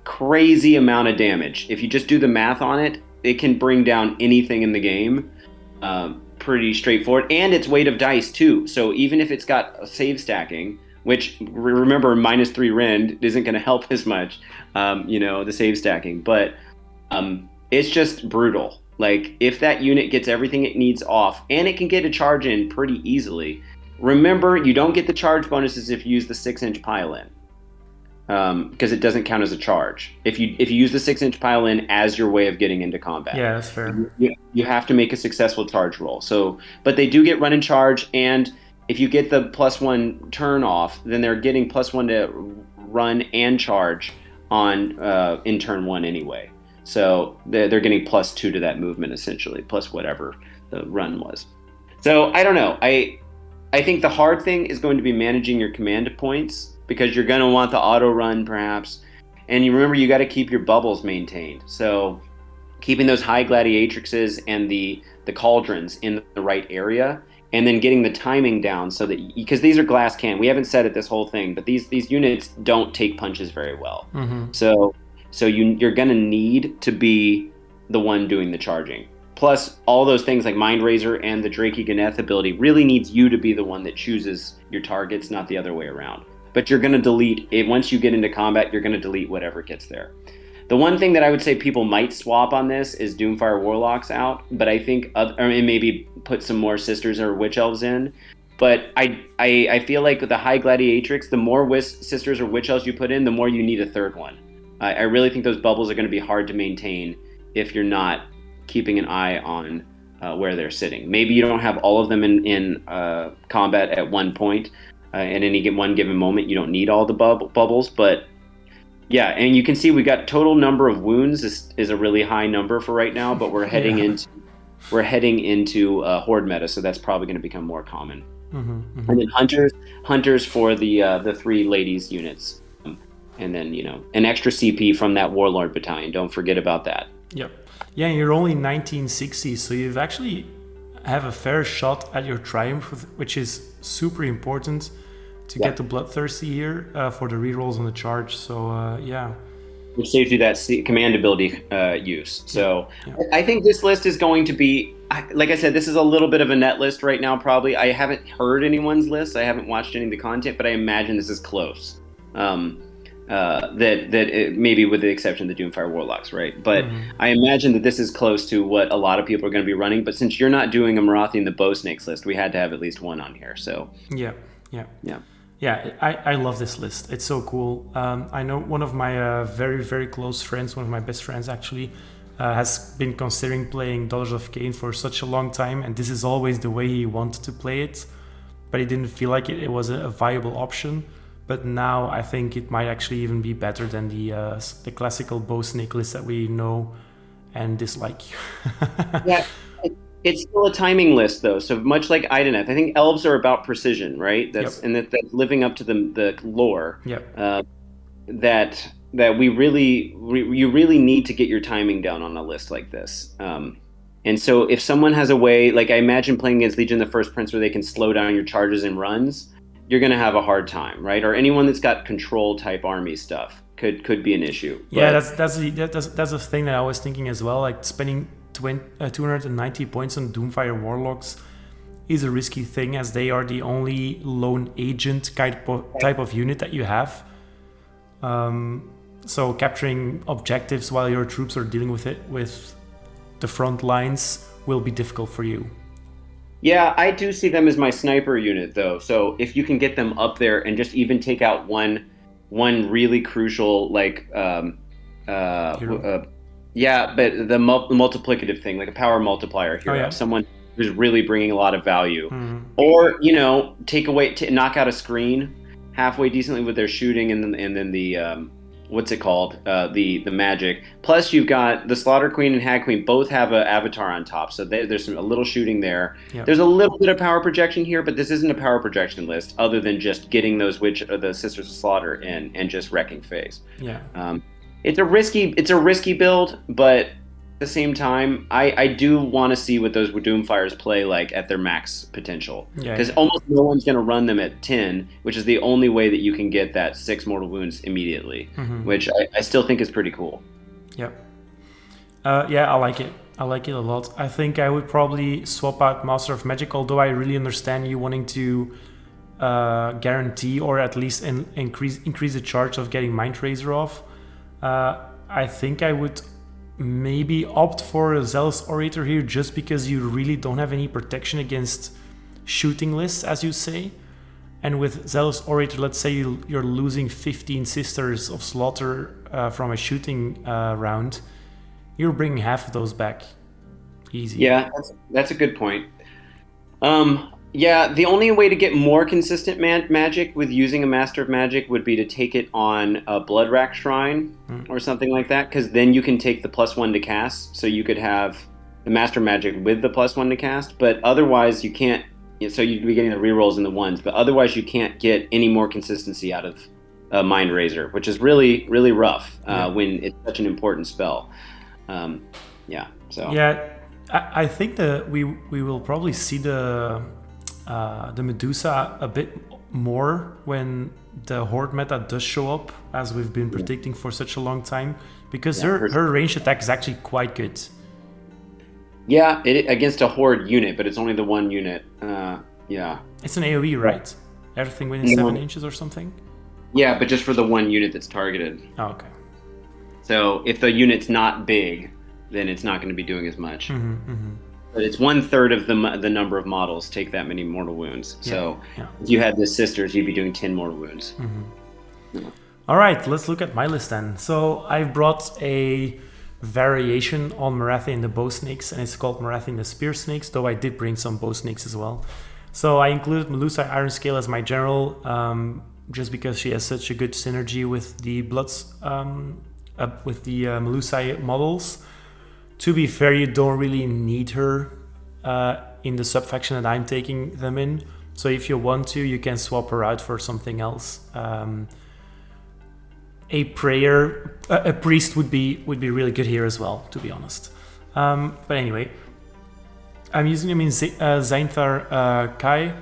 Crazy amount of damage. If you just do the math on it, it can bring down anything in the game. Pretty straightforward. And it's weight of dice, too. So even if it's got a save stacking, which, remember, -3 rend isn't going to help as much, the save stacking. But it's just brutal. Like, if that unit gets everything it needs off, and it can get a charge in pretty easily, remember, you don't get the charge bonuses if you use the 6-inch pile-in, because it doesn't count as a charge. If you use the 6-inch pile-in as your way of getting into combat. Yeah, that's fair. You have to make a successful charge roll. So, but they do get run and charge, and if you get the +1 turn off, then they're getting +1 to run and charge on in turn 1 anyway. So they're getting +2 to that movement, essentially, plus whatever the run was. So I don't know. I think the hard thing is going to be managing your command points, because you're going to want the auto run perhaps. And you remember, you got to keep your bubbles maintained. So keeping those high gladiatrixes and the cauldrons in the right area, and then getting the timing down so that, because these are glass cannon. We haven't said it this whole thing, but these units don't take punches very well. Mm-hmm. So you're going to need to be the one doing the charging. Plus, all those things like Mind Razor and the Drakey Ganeth ability really needs you to be the one that chooses your targets, not the other way around. But you're going to delete it. Once you get into combat, you're going to delete whatever gets there. The one thing that I would say people might swap on this is Doomfire Warlocks out, but I think, and maybe put some more Sisters or Witch Elves in. But I feel like with the high gladiatrix, the more sisters or witch elves you put in, the more you need a third one. I really think those bubbles are going to be hard to maintain if you're not keeping an eye on where they're sitting. Maybe you don't have all of them in combat at one point. At any one given moment, you don't need all the bubbles. But yeah, and you can see we got total number of wounds is a really high number for right now. But we're heading into horde meta, so that's probably going to become more common. And then hunters for the 3 ladies units, and then an extra CP from that warlord battalion. Don't forget about that. Yep. Yeah, you're only 1960, so you've actually have a fair shot at your triumph, which is super important to get the bloodthirsty here for the rerolls on the charge. So yeah. Which saves you that command ability use. So I think this list is going to be, like I said, this is a little bit of a net list right now, probably. I haven't heard anyone's list. I haven't watched any of the content, but I imagine this is close. Maybe with the exception of the Doomfire Warlocks, right? But I imagine that this is close to what a lot of people are going to be running. But since you're not doing a Marathi and the Bow Snakes list, we had to have at least one on here. So Yeah, I love this list. It's so cool. I know one of my very, very close friends, one of my best friends actually, has been considering playing Daughters of Khaine for such a long time, and this is always the way he wanted to play it, but he didn't feel like it was a viable option. But now I think it might actually even be better than the classical bow snake list that we know and dislike. Yeah. It's still a timing list, though. So much like Ideneth, I think elves are about precision, right? That's living up to the lore. That you really need to get your timing down on a list like this. And so if someone has a way, like I imagine playing against Legion the First Prince, where they can slow down your charges and runs, you're going to have a hard time, right? Or anyone that's got control type army stuff could be an issue. Yeah, that's the thing that I was thinking as well. Like spending 290 points on Doomfire Warlocks is a risky thing, as they are the only lone agent type of unit that you have. So capturing objectives while your troops are dealing with the front lines will be difficult for you. Yeah, I do see them as my sniper unit, though. So if you can get them up there and just even take out one really crucial, like yeah, but the multiplicative thing, like a power multiplier hero, someone who's really bringing a lot of value, or knock out a screen halfway decently with their shooting, and then the what's it called, the magic. Plus, you've got the Slaughter Queen and Hag Queen both have an avatar on top, so there's a little shooting there. Yep. There's a little bit of power projection here, but this isn't a power projection list, other than just getting the Sisters of Slaughter in and just wrecking phase. Yeah. It's a risky build, but at the same time, I do want to see what those Doomfires play like at their max potential. Because almost no one's going to run them at 10, which is the only way that you can get that 6 mortal wounds immediately, which I still think is pretty cool. Yep. Yeah, I like it. I like it a lot. I think I would probably swap out Master of Magic, although I really understand you wanting to guarantee or at least increase the charge of getting Mind Razor off. I think I would maybe opt for a Zealous Orator here, just because you really don't have any protection against shooting lists, as you say. And with Zealous Orator, let's say you're losing 15 Sisters of Slaughter from a shooting round, you're bringing half of those back. Easy. Yeah, that's a good point. Yeah, the only way to get more consistent magic with using a Master of Magic would be to take it on a Blood Rack Shrine or something like that, because then you can take the +1 to cast, so you could have the Master of Magic with the +1 to cast, but otherwise you can't, so you'd be getting the rerolls in the ones, but otherwise you can't get any more consistency out of Mind Razor, which is really, really rough when it's such an important spell. Yeah, I think that we will probably see the Medusa a bit more when the Horde meta does show up, as we've been predicting for such a long time, because her ranged attack is actually quite good. Yeah, against a Horde unit, but it's only the one unit. Yeah. It's an AoE, right? Everything within 7 inches or something? Yeah, but just for the one unit that's targeted. Oh, okay. So if the unit's not big, then it's not going to be doing as much. But it's 1/3 of the number of models take that many mortal wounds. So if you had the sisters, you'd be doing 10 mortal wounds. All right, let's look at my list then. So I brought a variation on Marathi and the bow snakes, and it's called Marathi and the spear snakes, though I did bring some bow snakes as well. So I included Melusai Ironscale as my general, just because she has such a good synergy with the Melusai models. To be fair, you don't really need her in the subfaction that I'm taking them in. So if you want to, you can swap her out for something else. A priest would be really good here as well, to be honest. But anyway, I'm using them in Zainthar Kai.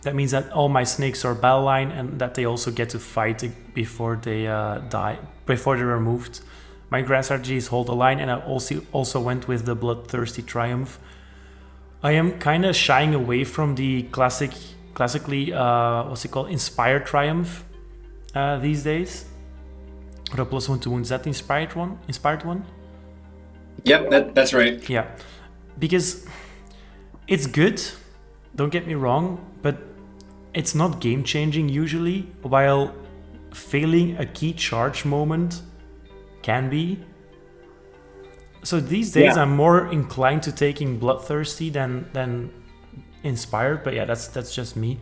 That means that all my snakes are battle line and that they also get to fight before they die, before they're removed. My grand strategy is hold the line, and I also went with the Bloodthirsty Triumph. I am kind of shying away from the classically Inspired Triumph these days. Or a +1 to wounds, that inspired one? Yep, that's right. Yeah, because it's good, don't get me wrong, but it's not game changing usually, while failing a key charge moment can be. So these days I'm more inclined to taking Bloodthirsty than Inspired, but yeah, that's just me.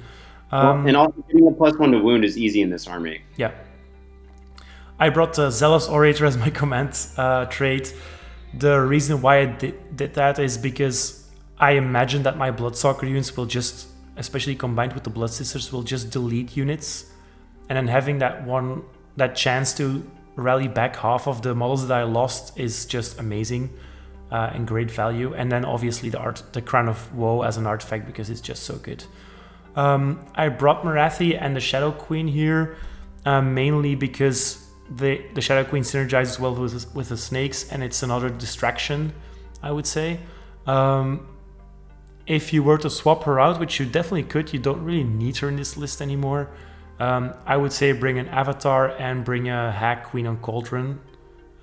And also getting a +1 to wound is easy in this army. Yeah. I brought the Zealous Orator as my command trait. The reason why I did that is because I imagine that my Bloodsucker units will just, especially combined with the Blood Sisters, will just delete units. And then having that chance to rally back half of the models that I lost is just amazing and great value. And then obviously the Crown of Woe as an artifact, because it's just so good. I brought Marathi and the Shadow Queen here mainly because the Shadow Queen synergizes well with the snakes, and it's another distraction, I would say. If you were to swap her out, which you definitely could, you don't really need her in this list anymore. I would say bring an Avatar and bring a Hag Queen on Cauldron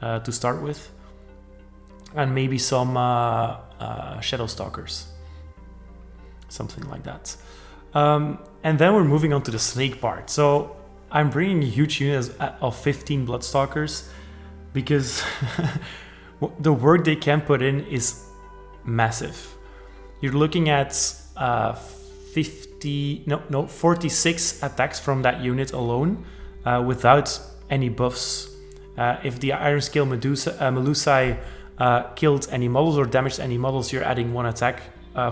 to start with, and maybe some Shadow Stalkers, something like that. And then we're moving on to the snake part. So I'm bringing a huge unit of 15 Bloodstalkers because the work they can put in is massive. You're looking at 46 attacks from that unit alone without any buffs. If the Ironscale Melusai killed any models or damaged any models, you're adding 1 attack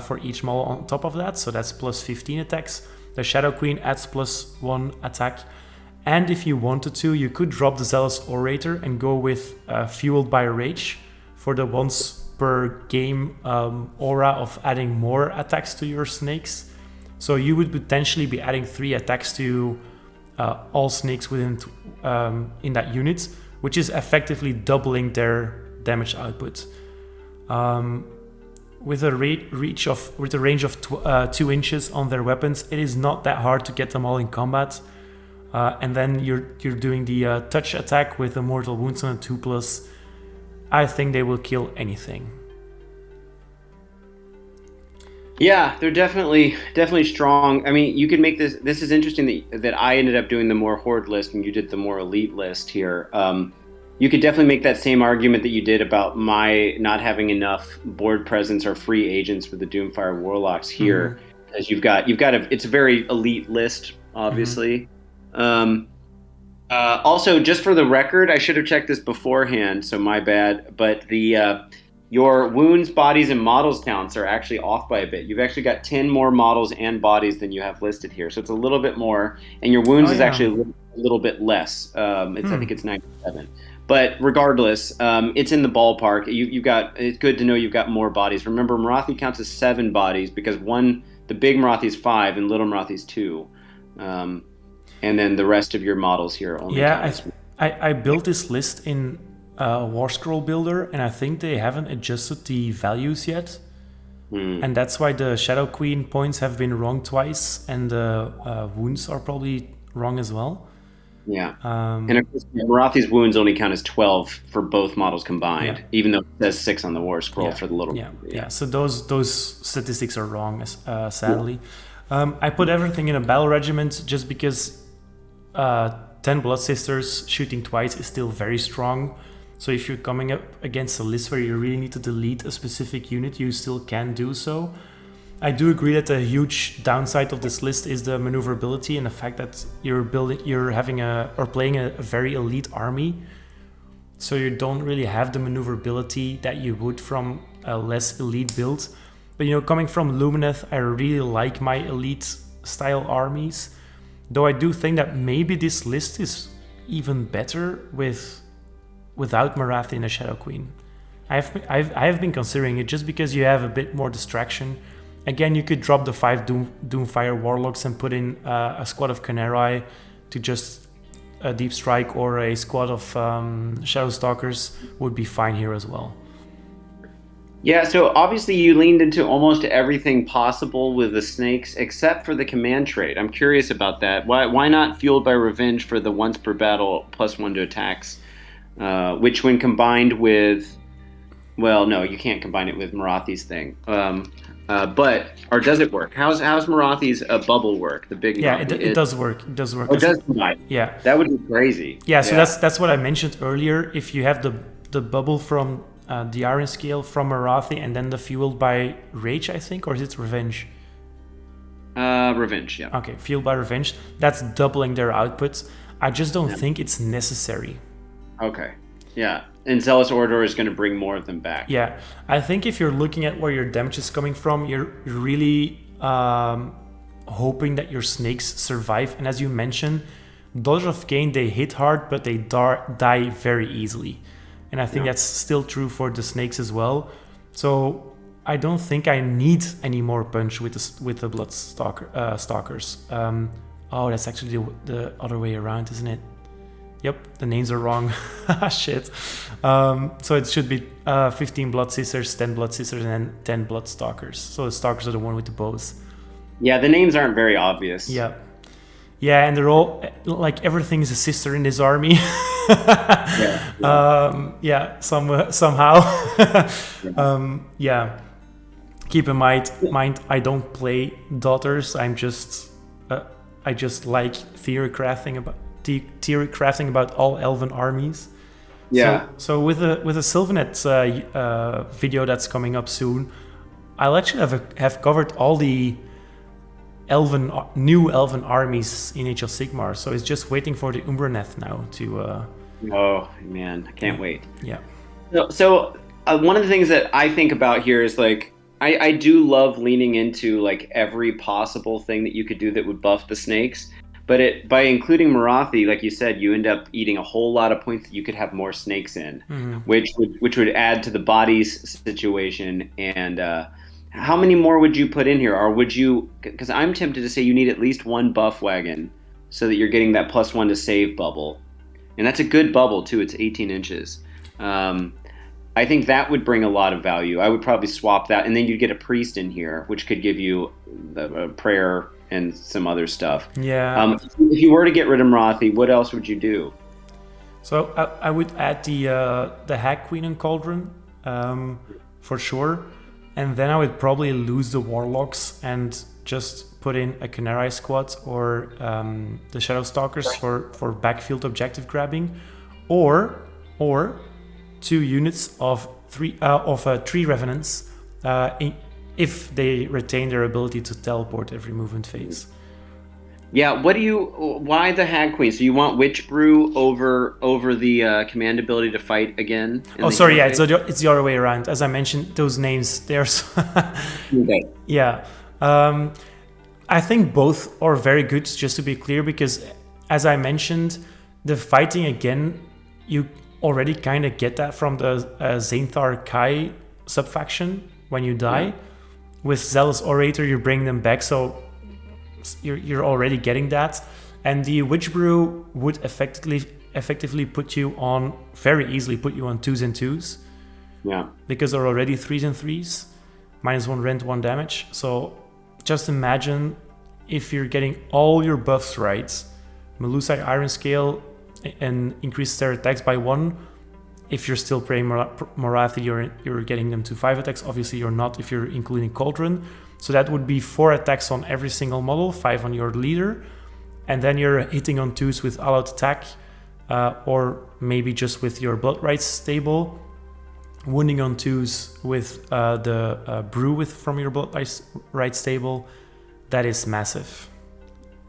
for each model on top of that, so that's plus 15 attacks. The Shadow Queen adds plus 1 attack. And if you wanted to, you could drop the Zealous Orator and go with Fueled by Rage for the once per game aura of adding more attacks to your snakes. So you would potentially be adding 3 attacks to all snakes within in that unit, which is effectively doubling their damage output. With a range of 2 inches on their weapons, it is not that hard to get them all in combat. And then you're doing the touch attack with the mortal wounds on a 2+. I think they will kill anything. Yeah, they're definitely strong. I mean, you could make this. This is interesting that I ended up doing the more horde list and you did the more elite list here. You could definitely make that same argument that you did about my not having enough board presence or free agents for the Doomfire Warlocks here, as you've got it's a very elite list, obviously. Also, just for the record, I should have checked this beforehand, so my bad. But your wounds, bodies, and models counts are actually off by a bit. You've actually got 10 more models and bodies than you have listed here, so it's a little bit more. And your wounds is actually a little bit less. I think it's 97. But regardless, it's in the ballpark. It's good to know you've got more bodies. Remember, Marathi counts as 7 bodies because the big Marathi is 5 and little Marathi is 2. And then the rest of your models here only. Yeah, I built this list in War Scroll Builder, and I think they haven't adjusted the values yet. And that's why the Shadow Queen points have been wrong twice, and the wounds are probably wrong as well. Yeah. Um, And of course, Marathi's wounds only count as 12 for both models combined, Yeah. even though it says 6 on the war scroll yeah, for the little. yeah. So those statistics are wrong, sadly. I put everything in a battle regiment just because 10 Blood Sisters shooting twice is still very strong. So if you're coming up against a list where you really need to delete a specific unit, you still can do so. I do agree that a huge downside of this list is the maneuverability and the fact that you're playing a very elite army, so you don't really have the maneuverability that you would from a less elite build. But coming from Lumineth, I really like my elite style armies, though I do think that maybe this list is even better without Marathi and a Shadow Queen. I've been considering it just because you have a bit more distraction. Again, you could drop the 5 Doomfire Warlocks and put in a squad of Canary to just a Deep Strike, or a squad of Shadow Stalkers would be fine here as well. Yeah, so obviously you leaned into almost everything possible with the snakes except for the command trait. I'm curious about that. Why not Fueled by Revenge for the once per battle +1 to attacks, which when combined with... Well, no, you can't combine it with Marathi's thing. Or does it work? How's Marathi's bubble work? The big it does work. It does work. Oh, it does combine. Yeah, that would be crazy. Yeah, so that's what I mentioned earlier. If you have the bubble from the Iron Scale from Marathi and then the Fueled by Rage, I think, or is it Revenge? Revenge, yeah. Okay, Fueled by Revenge. That's doubling their output. I just don't think it's necessary. Okay, yeah. And Zealous Orator is going to bring more of them back. Yeah, I think if you're looking at where your damage is coming from, you're really hoping that your snakes survive. And as you mentioned, Daughters of Khaine, they hit hard, but they die very easily. And I think that's still true for the snakes as well. So I don't think I need any more punch with the Blood Stalkers. That's actually the other way around, isn't it? Yep, the names are wrong. Shit. So it should be 15 Blood Sisters, 10 Blood Sisters, and then 10 Blood Stalkers. So the Stalkers are the one with the bows. Yeah, the names aren't very obvious. Yeah. Yeah, and they're all, like, everything is a sister in this army. Somehow. Yeah. Keep in mind, I don't play Daughters. I just like theory crafting about all elven armies. Yeah. So with a Sylvanet video that's coming up soon, I'll actually have covered all the new elven armies in Age of Sigmar. So it's just waiting for the Umbraneth now to. Oh man, I can't wait. Yeah. So one of the things that I think about here is like I do love leaning into like every possible thing that you could do that would buff the snakes. But by including Marathi, like you said, you end up eating a whole lot of points that you could have more snakes in, which would add to the bodies situation. And how many more would you put in here? Or would you, because I'm tempted to say you need at least one buff wagon so that you're getting that +1 to save bubble. And that's a good bubble too, it's 18 inches. I think that would bring a lot of value. I would probably swap that, and then you'd get a priest in here, which could give you a prayer and some other stuff. Yeah. If you were to get rid of Marathi, what else would you do? So I would add the Hag Queen and Cauldron, for sure, and then I would probably lose the Warlocks and just put in a Canary squad or the Shadow Stalkers for backfield objective grabbing, or 2 units of three Revenants if they retain their ability to teleport every movement phase. Yeah, why the Hag Queen? So you want Witch Brew over the command ability to fight again? Oh, sorry, yeah, it's the other way around. As I mentioned, those names, they're... Okay. Yeah. I think both are very good, just to be clear, because as I mentioned, the fighting again, you already kind of get that from the Zainthar Kai subfaction when you die. Yeah. With Zealous Orator, you bring them back, so you're already getting that. And the Witch Brew would effectively very easily put you on 2s and 2s. Yeah. Because they're already 3s and 3s. -1 rend, 1 damage. So just imagine if you're getting all your buffs right, Melusai Iron Scale and increases their attacks by 1. If you're still playing Morathi, you're getting them to 5 attacks. Obviously, you're not if you're including Cauldron. So that would be 4 attacks on every single model, 5 on your leader. And then you're hitting on 2s with all-out attack, or maybe just with your Blood Rites stable. Wounding on 2s with the Brew from your Blood Rites stable. That is massive.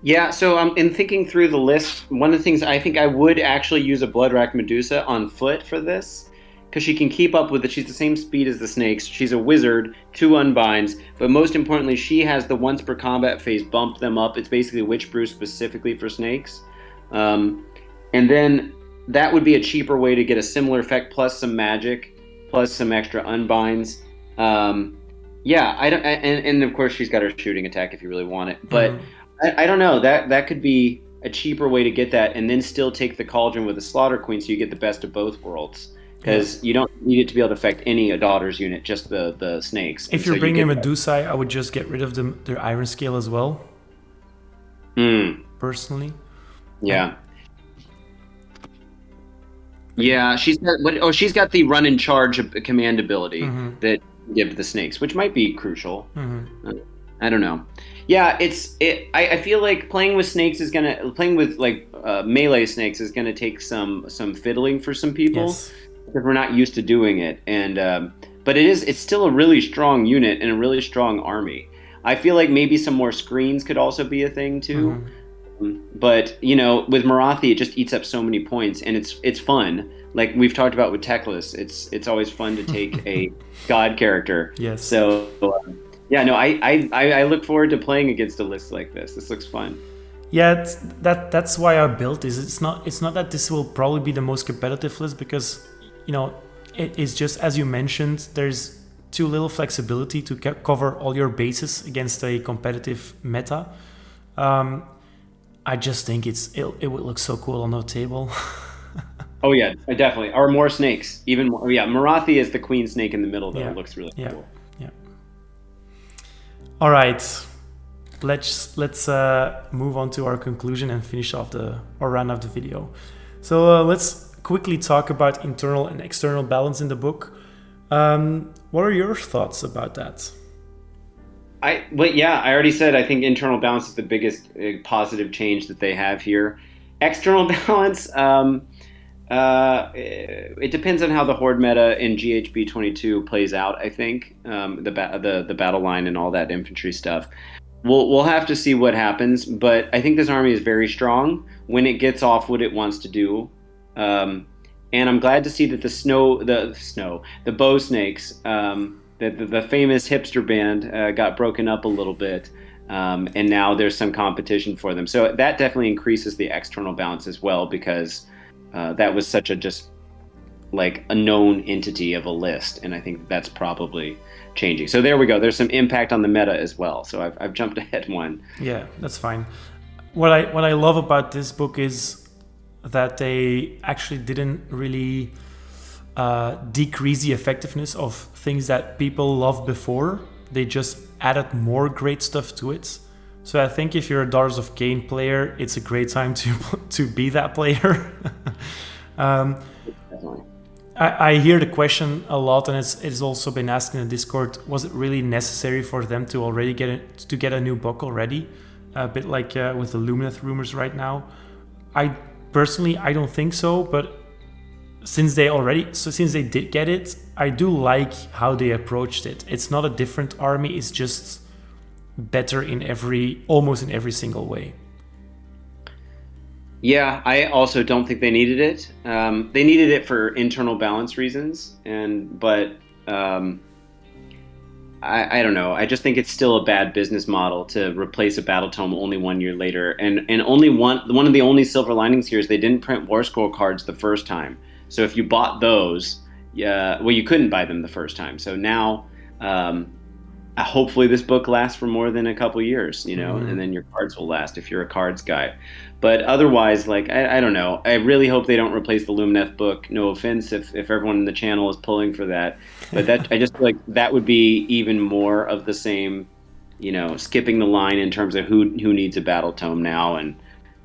Yeah, so in thinking through the list, one of the things I think I would actually use a Bloodrack Medusa on foot for this, because she can keep up with it. She's the same speed as the snakes. She's a wizard, 2 unbinds, but most importantly, she has the once per combat phase bump them up. It's basically Witch Brew specifically for snakes. And then that would be a cheaper way to get a similar effect, plus some magic, plus some extra unbinds. Yeah, and of course she's got her shooting attack if you really want it, but. I don't know, that could be a cheaper way to get that, and then still take the Cauldron with the Slaughter Queen, so you get the best of both worlds, because you don't need it to be able to affect any Daughters unit, just the snakes. If you're bringing Medusa, I would just get rid of their Iron Scale as well. Personally. Yeah. Yeah, she's got the run and charge command ability that you give to the snakes, which might be crucial. I don't know. Yeah, I feel like playing with snakes playing with melee snakes is gonna take some fiddling for some people, because we're not used to doing it. And but it's still a really strong unit and a really strong army. I feel like maybe some more screens could also be a thing too. But with Morathi, it just eats up so many points, and it's fun. Like we've talked about with Teclis, it's always fun to take a god character. Yes. So. Yeah, no, I look forward to playing against a list like this. This looks fun. Yeah, that's why I built this. It's not that this will probably be the most competitive list, because it's just, as you mentioned, there's too little flexibility to cover all your bases against a competitive meta. I just think it would look so cool on the table. Oh yeah, definitely. Or more snakes, even more. Yeah, Morathi is the queen snake in the middle, though. It looks really cool. All right, let's move on to our conclusion and finish off or round off the video. So let's quickly talk about internal and external balance in the book. What are your thoughts about that? I already said I think internal balance is the biggest positive change that they have here. External balance, it depends on how the Horde meta in GHB 22 plays out. I think the battle line and all that infantry stuff. We'll have to see what happens. But I think this army is very strong when it gets off what it wants to do. And I'm glad to see that the bow snakes, the famous hipster band, got broken up a little bit. And now there's some competition for them. So that definitely increases the external balance as well, because that was such a known entity of a list, and I think that's probably changing. So there we go. There's some impact on the meta as well. So I've jumped ahead one. Yeah, that's fine. What I love about this book is that they actually didn't really decrease the effectiveness of things that people loved before. They just added more great stuff to it. So I think if you're a Daughters of Khaine player, it's a great time to be that player. I hear the question a lot, and it's also been asked in the Discord, was it really necessary for them to already get a new book already? A bit like with the Lumineth rumors right now. I personally don't think so, but since they did get it, I do like how they approached it. It's not a different army, it's just better almost in every single way. Yeah, I also don't think they needed it. They needed it for internal balance reasons, but I don't know. I just think it's still a bad business model to replace a Battletome only 1 year later. And only one of the only silver linings here is they didn't print War Scroll cards the first time. So if you bought those, you couldn't buy them the first time. So now, hopefully this book lasts for more than a couple years, and then your cards will last if you're a cards guy. But otherwise, I don't know. I really hope they don't replace the Lumineth book. No offense if everyone in the channel is pulling for that. But I just feel like that would be even more of the same, skipping the line in terms of who needs a Battletome now. And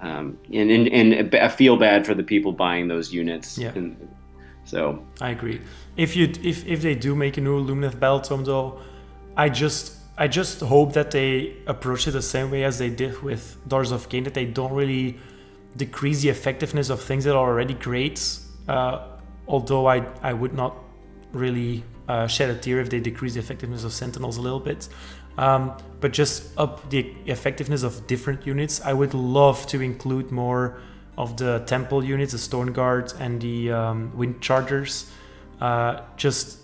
and I feel bad for the people buying those units. Yeah. So I agree. If they do make a new Lumineth Battletome though, I just hope that they approach it the same way as they did with Daughters of Khaine, that they don't really decrease the effectiveness of things that are already great. Although I would not really shed a tear if they decrease the effectiveness of Sentinels a little bit. But just up the effectiveness of different units. I would love to include more of the Temple units, the Stone Guard and the Wind Chargers, just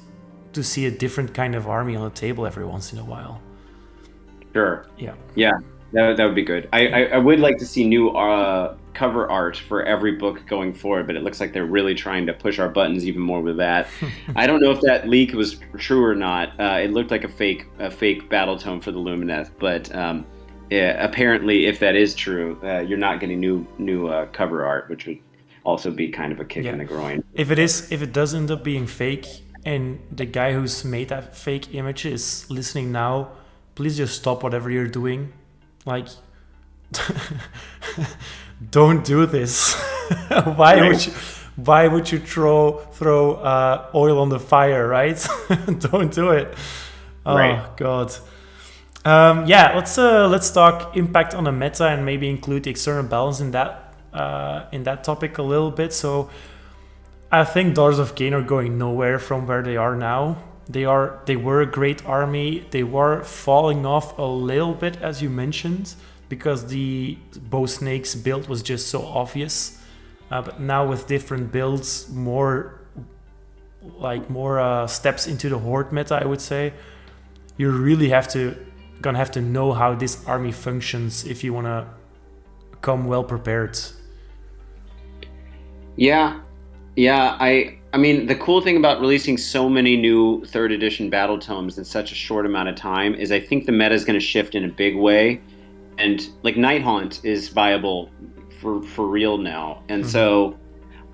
to see a different kind of army on the table every once in a while. Sure. Yeah. That would be good. I would like to see new cover art for every book going forward, but it looks like they're really trying to push our buttons even more with that. I don't know if that leak was true or not. It looked like a fake Battletome for the Lumineth, but apparently, if that is true, you're not getting new cover art, which would also be kind of a kick in the groin. If it does end up being fake, and the guy who's made that fake image is listening now, please just stop whatever you're doing. Like, don't do this. Why would you throw oil on the fire, right? Don't do it. Oh right. God. Let's talk impact on the meta and maybe include the external balance in that topic a little bit. So I think Daughters of Khaine are going nowhere from where they are now. They were a great army. They were falling off a little bit, as you mentioned, because the bow snakes build was just so obvious. But now with different builds, more steps into the horde meta, I would say, you really gonna have to know how this army functions if you want to come well prepared. Yeah. I mean, the cool thing about releasing so many new 3rd edition Battletomes in such a short amount of time is I think the meta is going to shift in a big way, and like Night Haunt is viable for real now, and so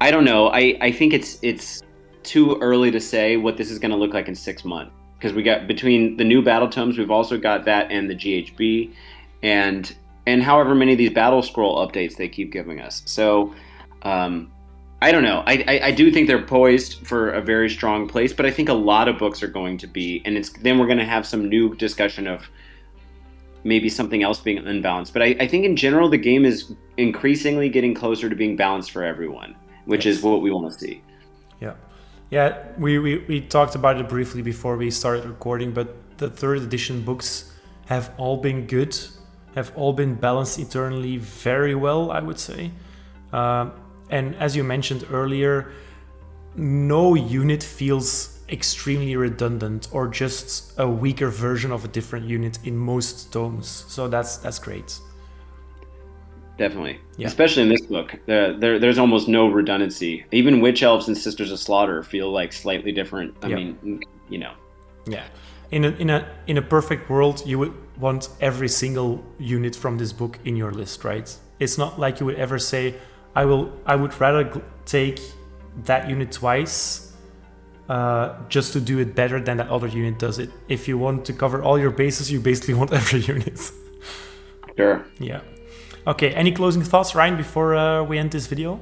I don't know. I think it's too early to say what this is going to look like in 6 months, because we got between the new Battletomes, we've also got that and the GHB, and however many of these Battle Scroll updates they keep giving us. So. I don't know. I do think they're poised for a very strong place, but I think a lot of books are going to be, and then we're going to have some new discussion of maybe something else being unbalanced. But I think in general, the game is increasingly getting closer to being balanced for everyone, which is what we want to see. Yeah. We talked about it briefly before we started recording, but the 3rd edition books have all been good, have all been balanced internally very well, I would say. And as you mentioned earlier, no unit feels extremely redundant or just a weaker version of a different unit in most tomes. So that's great. Definitely. Yeah. Especially in this book. There's almost no redundancy. Even Witch Elves and Sisters of Slaughter feel like slightly different. I mean, you know. Yeah. In a perfect world, you would want every single unit from this book in your list, right? It's not like you would ever say, I would rather take that unit twice just to do it better than that other unit does it. If you want to cover all your bases, you basically want every unit. Sure. Yeah. Okay, any closing thoughts, Ryan, before we end this video?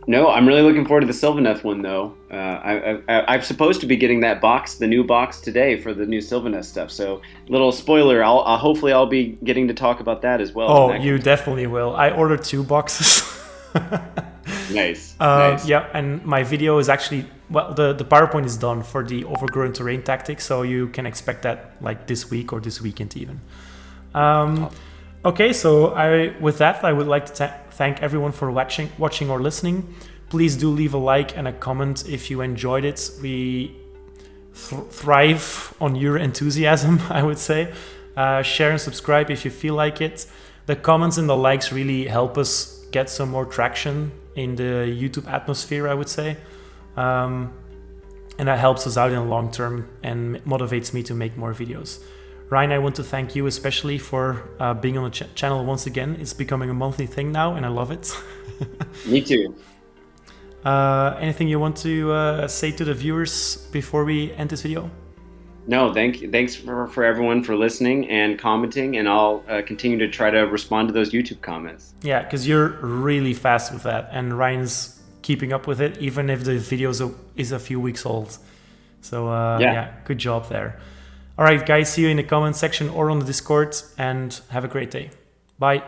No, I'm really looking forward to the Sylvaneth one, though. I'm supposed to be getting that box, the new box today for the new Sylvaneth stuff. So, little spoiler, hopefully I'll be getting to talk about that as well. Oh, you definitely will. I ordered 2 boxes. Nice. Yeah, and my video is actually, well, the PowerPoint is done for the overgrown terrain tactics, so you can expect that like this week or this weekend even. Okay, so with that, I would like to thank everyone for watching or listening. Please do leave a like and a comment if you enjoyed it. We thrive on your enthusiasm, I would say. Share and subscribe if you feel like it. The comments and the likes really help us get some more traction in the YouTube atmosphere, I would say. And that helps us out in the long term and motivates me to make more videos. Ryan, I want to thank you especially for being on the channel once again. It's becoming a monthly thing now, and I love it. Me too. Anything you want to say to the viewers before we end this video? No, thanks for everyone for listening and commenting, and I'll continue to try to respond to those YouTube comments. Yeah, because you're really fast with that, and Ryan's keeping up with it, even if the video is a few weeks old. So yeah, good job there. All right, guys, see you in the comment section or on the Discord, and have a great day. Bye.